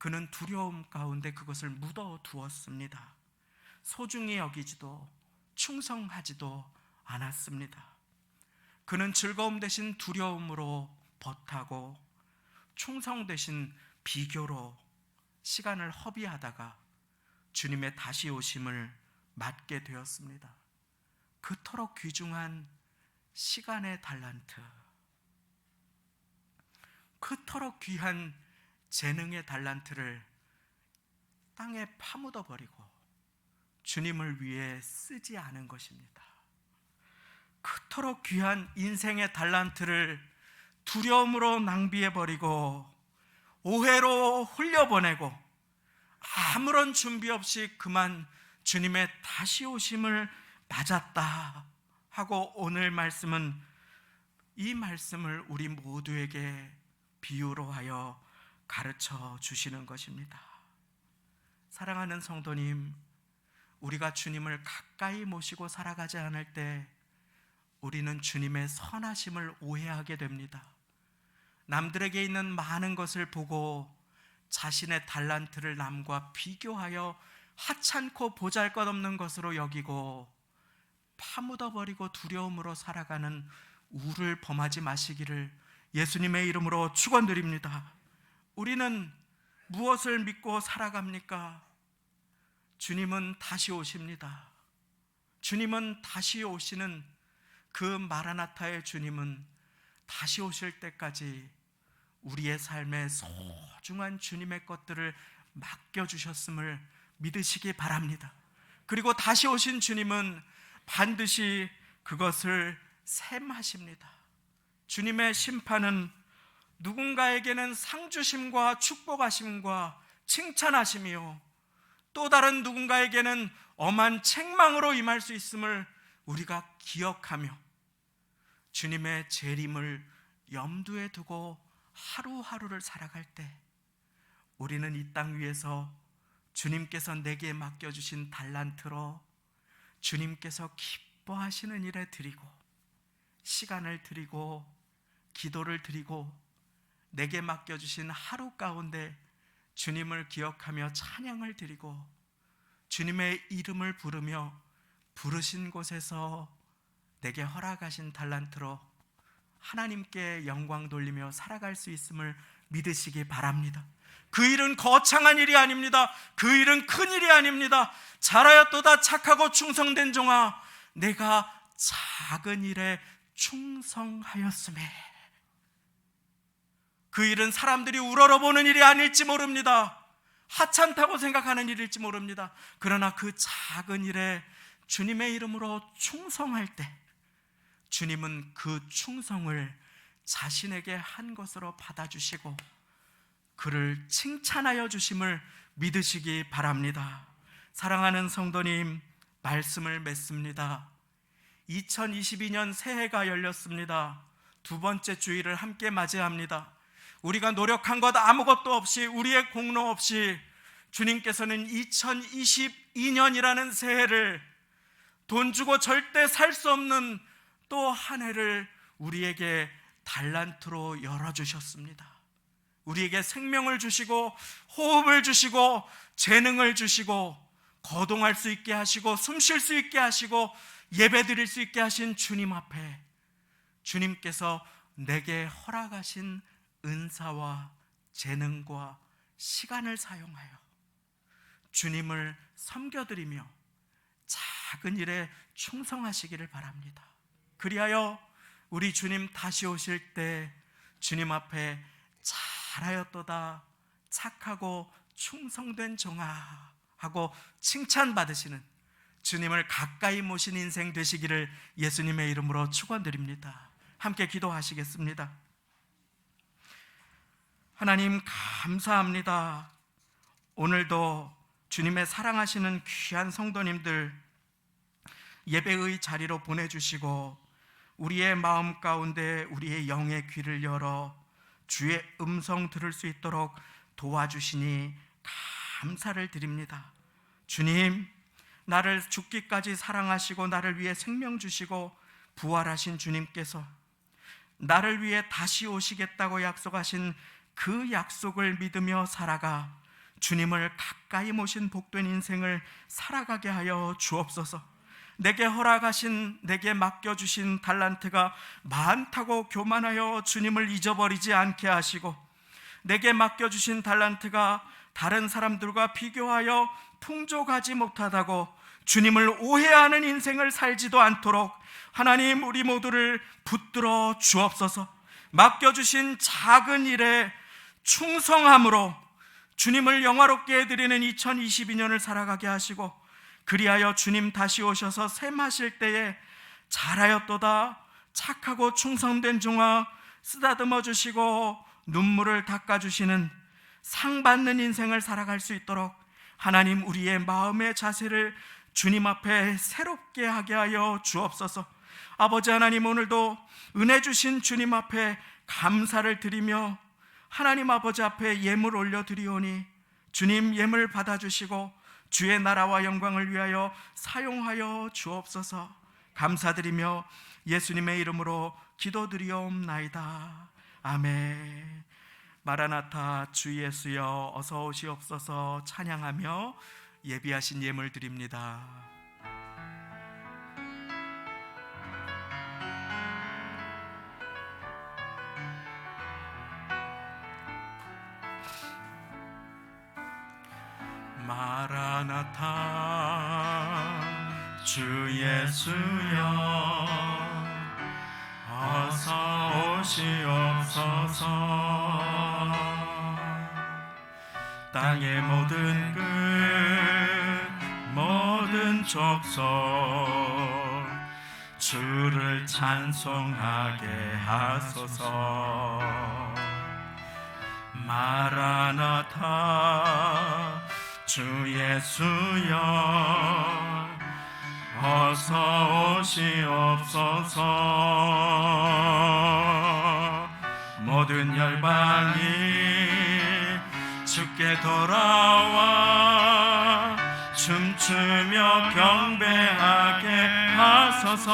그는 두려움 가운데 그것을 묻어 두었습니다. 소중히 여기지도 충성하지도 않았습니다. 그는 즐거움 대신 두려움으로 버타고 충성 대신 비교로 시간을 허비하다가 주님의 다시 오심을 맞게 되었습니다. 그토록 귀중한 시간의 달란트, 그토록 귀한 재능의 달란트를 땅에 파묻어 버리고 주님을 위해 쓰지 않은 것입니다. 그토록 귀한 인생의 달란트를 두려움으로 낭비해 버리고 오해로 흘려보내고 아무런 준비 없이 그만 주님의 다시 오심을 맞았다 하고 오늘 말씀은 이 말씀을 우리 모두에게 비유로 하여 가르쳐 주시는 것입니다. 사랑하는 성도님, 우리가 주님을 가까이 모시고 살아가지 않을 때 우리는 주님의 선하심을 오해하게 됩니다. 남들에게 있는 많은 것을 보고 자신의 달란트를 남과 비교하여 하찮고 보잘것없는 것으로 여기고 파묻어버리고 두려움으로 살아가는 우를 범하지 마시기를 예수님의 이름으로 축원드립니다. 우리는 무엇을 믿고 살아갑니까? 주님은 다시 오십니다. 주님은 다시 오시는 그 마라나타의 주님은 다시 오실 때까지 우리의 삶에 소중한 주님의 것들을 맡겨주셨음을 믿으시기 바랍니다. 그리고 다시 오신 주님은 반드시 그것을 셈하십니다. 주님의 심판은 누군가에게는 상주심과 축복하심과 칭찬하심이요, 또 다른 누군가에게는 엄한 책망으로 임할 수 있음을 우리가 기억하며 주님의 재림을 염두에 두고 하루하루를 살아갈 때 우리는 이 땅 위에서 주님께서 내게 맡겨주신 달란트로 주님께서 기뻐하시는 일에 드리고 시간을 드리고 기도를 드리고 내게 맡겨주신 하루 가운데 주님을 기억하며 찬양을 드리고 주님의 이름을 부르며 부르신 곳에서 내게 허락하신 달란트로 하나님께 영광 돌리며 살아갈 수 있음을 믿으시기 바랍니다. 그 일은 거창한 일이 아닙니다. 그 일은 큰 일이 아닙니다. 잘하였도다 착하고 충성된 종아, 내가 작은 일에 충성하였음에. 그 일은 사람들이 우러러보는 일이 아닐지 모릅니다. 하찮다고 생각하는 일일지 모릅니다. 그러나 그 작은 일에 주님의 이름으로 충성할 때 주님은 그 충성을 자신에게 한 것으로 받아주시고 그를 칭찬하여 주심을 믿으시기 바랍니다. 사랑하는 성도님, 말씀을 맺습니다. 2022년 새해가 열렸습니다. 두 번째 주일을 함께 맞이합니다. 우리가 노력한 것 아무것도 없이, 우리의 공로 없이 주님께서는 2022년이라는 새해를, 돈 주고 절대 살 수 없는 또 한 해를 우리에게 달란트로 열어주셨습니다. 우리에게 생명을 주시고 호흡을 주시고 재능을 주시고 거동할 수 있게 하시고 숨 쉴 수 있게 하시고 예배 드릴 수 있게 하신 주님 앞에 주님께서 내게 허락하신 은사와 재능과 시간을 사용하여 주님을 섬겨드리며 작은 일에 충성하시기를 바랍니다. 그리하여 우리 주님 다시 오실 때 주님 앞에 잘하였도다 착하고 충성된 종아 하고 칭찬받으시는 주님을 가까이 모신 인생 되시기를 예수님의 이름으로 축원드립니다. 함께 기도하시겠습니다. 하나님 감사합니다. 오늘도 주님의 사랑하시는 귀한 성도님들 예배의 자리로 보내주시고 우리의 마음 가운데 우리의 영의 귀를 열어 주의 음성 들을 수 있도록 도와주시니 감사를 드립니다. 주님, 나를 죽기까지 사랑하시고 나를 위해 생명 주시고 부활하신 주님께서 나를 위해 다시 오시겠다고 약속하신 그 약속을 믿으며 살아가 주님을 가까이 모신 복된 인생을 살아가게 하여 주옵소서. 내게 허락하신, 내게 맡겨주신 달란트가 많다고 교만하여 주님을 잊어버리지 않게 하시고 내게 맡겨주신 달란트가 다른 사람들과 비교하여 풍족하지 못하다고 주님을 오해하는 인생을 살지도 않도록 하나님 우리 모두를 붙들어 주옵소서. 맡겨주신 작은 일에 충성함으로 주님을 영화롭게 해드리는 2022년을 살아가게 하시고 그리하여 주님 다시 오셔서 샘하실 때에 잘하였도다 착하고 충성된 종아 쓰다듬어 주시고 눈물을 닦아주시는 상 받는 인생을 살아갈 수 있도록 하나님 우리의 마음의 자세를 주님 앞에 새롭게 하게 하여 주옵소서. 아버지 하나님, 오늘도 은혜 주신 주님 앞에 감사를 드리며 하나님 아버지 앞에 예물 올려드리오니 주님 예물 받아주시고 주의 나라와 영광을 위하여 사용하여 주옵소서. 감사드리며 예수님의 이름으로 기도드리옵나이다. 아멘. 마라나타 주 예수여 어서 오시옵소서 찬양하며 예비하신 예물 드립니다. 마라나타 주 예수여 어서 오시옵소서. 땅의 모든 끝 모든 족속 주를 찬송하게 하소서. 마라나타 주 예수여 어서 오시옵소서. 모든 열방이 주께 돌아와 춤추며 경배하게 하소서.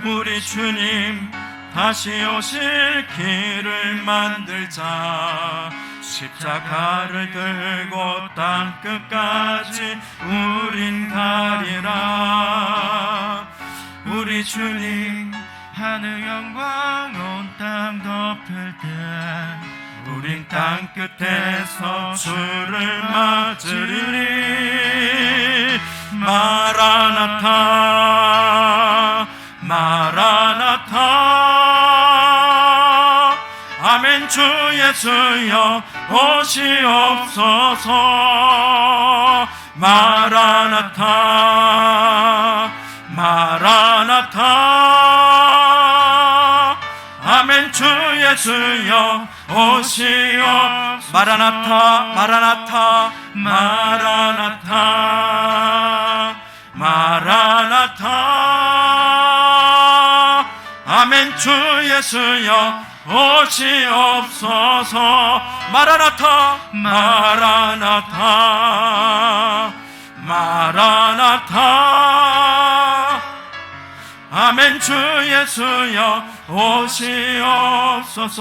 우리 주님 다시 오실 길을 만들자. 십자가를 들고 땅끝까지 우린 가리라. 우리 주님 하늘 영광 온 땅 덮을 때 우린 땅끝에서 주를 맞으리니. 마라나타 마라나타. 아멘. 아멘. 주 예수여 오시옵소서. 마라나타 마라나타. 아멘. 주 예수여 오시옵소서. 마라나타 마라나타 마라나타 마라나타. 아멘. 주 예수여 오시옵소서. 마라나타 마라나타 마라나타. 아멘. 주 예수여 오시옵소서.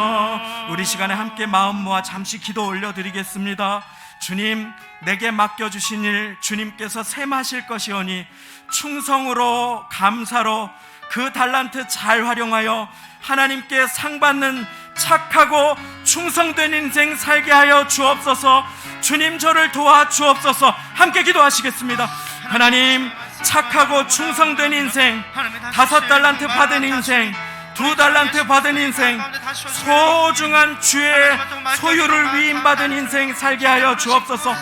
우리 시간에 함께 마음 모아 잠시 기도 올려드리겠습니다. 주님, 내게 맡겨주신 일 주님께서 셈하실 것이오니 충성으로 감사로 그 달란트 잘 활용하여 하나님께 상 받는 착하고 충성된 인생 살게 하여 주옵소서. 주님, 저를 도와 주옵소서. 함께 기도하시겠습니다. 하나님, 착하고 충성된 인생, 5달란트 받은 인생, 2달란트 받은 인생, 소중한 주의 소유를 위임받은 인생 살게 하여 주옵소서.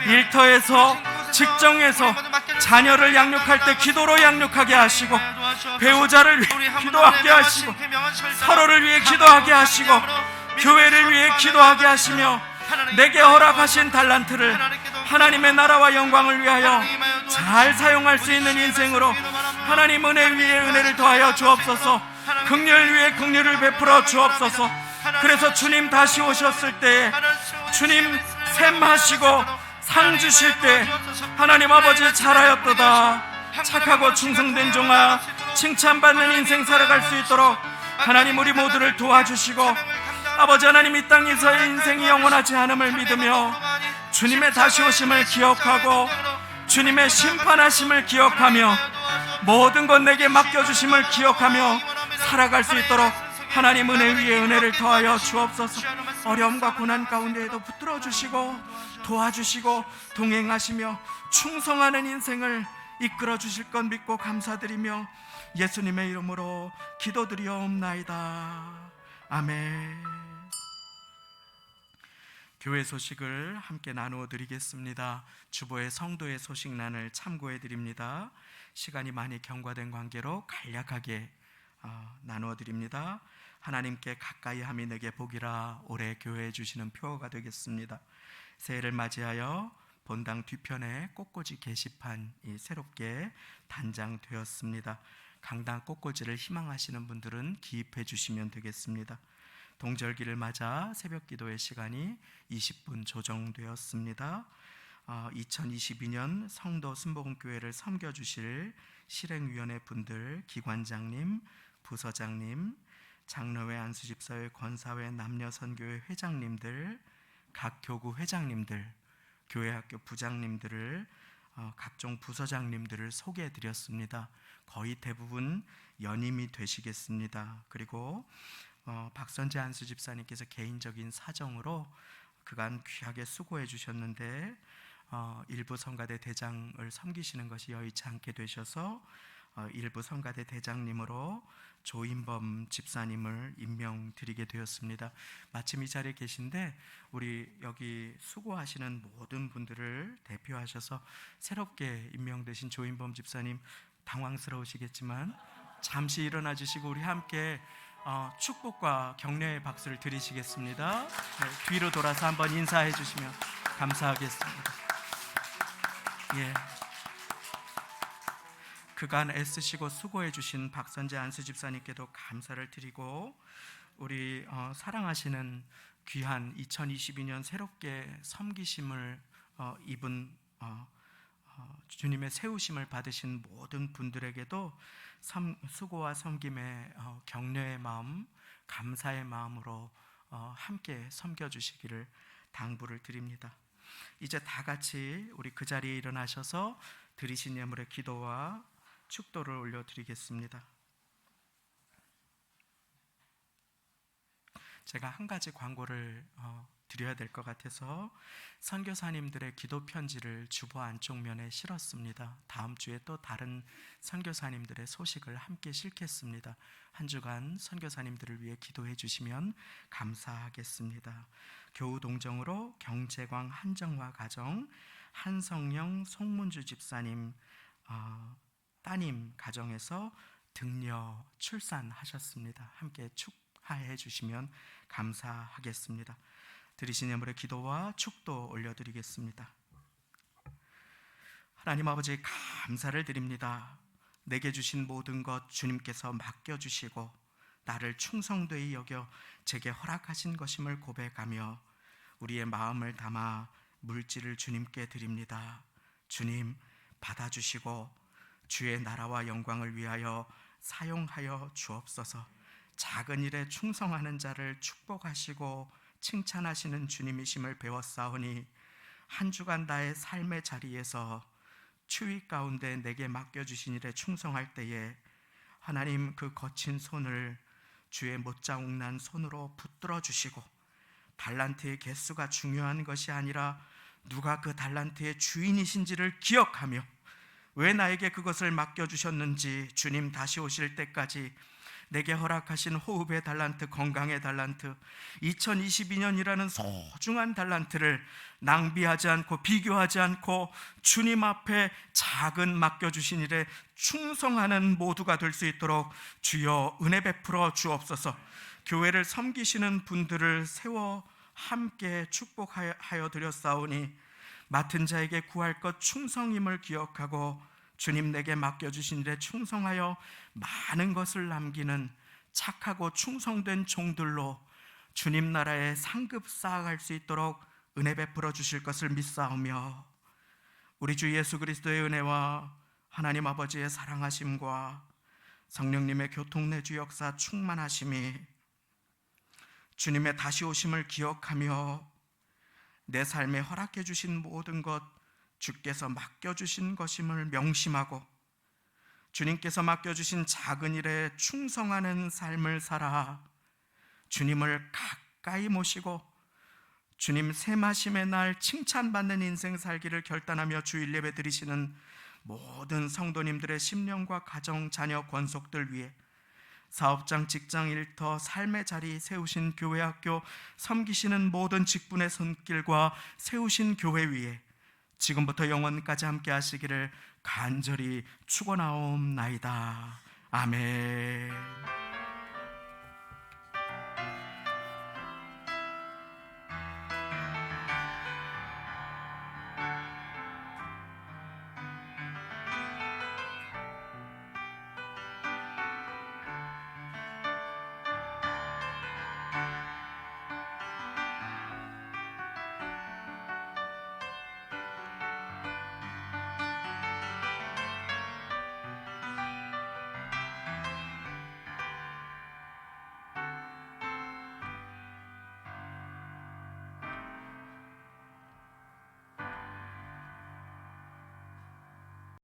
일터에서, 직장에서 자녀를 양육할 때 기도로 양육하게 하시고, 배우자를 위해 기도하게 하시고, 서로를 위해 기도하게 하시고, 교회를 위해 기도하게 하시며, 내게 허락하신 달란트를 하나님의 나라와 영광을 위하여 잘 사용할 수 있는 인생으로 하나님 은혜 위에 은혜를 더하여 주옵소서. 긍휼 위에 긍휼을 베풀어 주옵소서. 그래서 주님 다시 오셨을 때, 주님 셈하시고 상 주실 때 하나님 아버지 잘하였도다, 착하고 충성된 종아, 칭찬받는 인생 살아갈 수 있도록 하나님 우리 모두를 도와주시고, 아버지 하나님 이 땅에서의 인생이 영원하지 않음을 믿으며 주님의 다시 오심을 기억하고 주님의 심판하심을 기억하며 모든 것 내게 맡겨주심을 기억하며 살아갈 수 있도록 하나님 은혜 위에 은혜를 더하여 주옵소서. 어려움과 고난 가운데에도 붙들어 주시고 도와주시고 동행하시며 충성하는 인생을 이끌어 주실 것 믿고 감사드리며 예수님의 이름으로 기도드리옵나이다. 아멘. 교회 소식을 함께 나누어 드리겠습니다. 주보의 성도의 소식란을 참고해 드립니다. 시간이 많이 경과된 관계로 간략하게 나누어 드립니다. 하나님께 가까이 함이 내게 복이라 올해 교회에 주시는 표어가 되겠습니다. 새해를 맞이하여 본당 뒤편에 꽃꽂이 게시판이 새롭게 단장되었습니다. 강당 꽃꽂이를 희망하시는 분들은 기입해 주시면 되겠습니다. 동절기를 맞아 새벽 기도의 시간이 20분 조정되었습니다. 2022년 성도 순복음교회를 섬겨주실 실행위원회 분들, 기관장님, 부서장님, 장로회, 안수집사회, 권사회, 남녀선교회 회장님들, 각 교구 회장님들, 교회학교 부장님들을, 각종 부서장님들을 소개해 드렸습니다. 거의 대부분 연임이 되시겠습니다. 그리고 박선재 안수집사님께서 개인적인 사정으로 그간 귀하게 수고해 주셨는데 일부 성가대 대장을 섬기시는 것이 여의치 않게 되셔서 일부 성가대 대장님으로 조인범 집사님을 임명드리게 되었습니다. 마침 이 자리에 계신데 우리 여기 수고하시는 모든 분들을 대표하셔서 새롭게 임명되신 조인범 집사님, 당황스러우시겠지만 잠시 일어나 주시고 우리 함께 축복과 격려의 박수를 드리시겠습니다. 네, 뒤로 돌아서 한번 인사해 주시면 감사하겠습니다. 예. 그간 애쓰시고 수고해 주신 박선재 안수집사님께도 감사를 드리고, 우리 사랑하시는 귀한 2022년 새롭게 섬기심을 입은 주님의 세우심을 받으신 모든 분들에게도 수고와 섬김의 격려의 마음, 감사의 마음으로 함께 섬겨주시기를 당부를 드립니다. 이제 다 같이 우리 그 자리에 일어나셔서 드리신 예물의 기도와 축도를 올려드리겠습니다. 제가 한 가지 광고를 드려야 될 것 같아서 선교사님들의 기도 편지를 주보 안쪽 면에 실었습니다. 다음 주에 또 다른 선교사님들의 소식을 함께 실겠습니다. 한 주간 선교사님들을 위해 기도해 주시면 감사하겠습니다. 교우 동정으로 경재광 한정화 가정, 한성영 송문주 집사님 따님 가정에서 등려 출산하셨습니다. 함께 축하해 주시면 감사하겠습니다. 드리신 예물의 기도와 축도 올려드리겠습니다. 하나님 아버지, 감사를 드립니다. 내게 주신 모든 것 주님께서 맡겨주시고 나를 충성되이 여겨 제게 허락하신 것임을 고백하며 우리의 마음을 담아 물질을 주님께 드립니다. 주님, 받아주시고 주의 나라와 영광을 위하여 사용하여 주옵소서. 작은 일에 충성하는 자를 축복하시고 칭찬하시는 주님이심을 배웠사오니 한 주간 나의 삶의 자리에서 추위 가운데 내게 맡겨주신 일에 충성할 때에 하나님, 그 거친 손을 주의 못자국난 손으로 붙들어 주시고 달란트의 개수가 중요한 것이 아니라 누가 그 달란트의 주인이신지를 기억하며 왜 나에게 그것을 맡겨주셨는지 주님 다시 오실 때까지 내게 허락하신 호흡의 달란트, 건강의 달란트, 2022년이라는 소중한 달란트를 낭비하지 않고 비교하지 않고 주님 앞에 작은 맡겨주신 일에 충성하는 모두가 될 수 있도록 주여 은혜 베풀어 주옵소서. 교회를 섬기시는 분들을 세워 함께 축복하여 드렸사오니 맡은 자에게 구할 것 충성임을 기억하고 주님 내게 맡겨주신 일에 충성하여 많은 것을 남기는 착하고 충성된 종들로 주님 나라에 상급 쌓아갈 수 있도록 은혜 베풀어 주실 것을 믿사오며 우리 주 예수 그리스도의 은혜와 하나님 아버지의 사랑하심과 성령님의 교통내주 역사 충만하심이 주님의 다시 오심을 기억하며 내 삶에 허락해 주신 모든 것 주께서 맡겨주신 것임을 명심하고 주님께서 맡겨주신 작은 일에 충성하는 삶을 살아 주님을 가까이 모시고 주님 세마심의 날 칭찬받는 인생 살기를 결단하며 주일 예배 드리시는 모든 성도님들의 심령과 가정, 자녀, 권속들 위해 사업장, 직장, 일터, 삶의 자리 세우신 교회, 학교, 섬기시는 모든 직분의 손길과 세우신 교회 위에 지금부터 영원까지 함께 하시기를 간절히 축원하옵나이다. 아멘.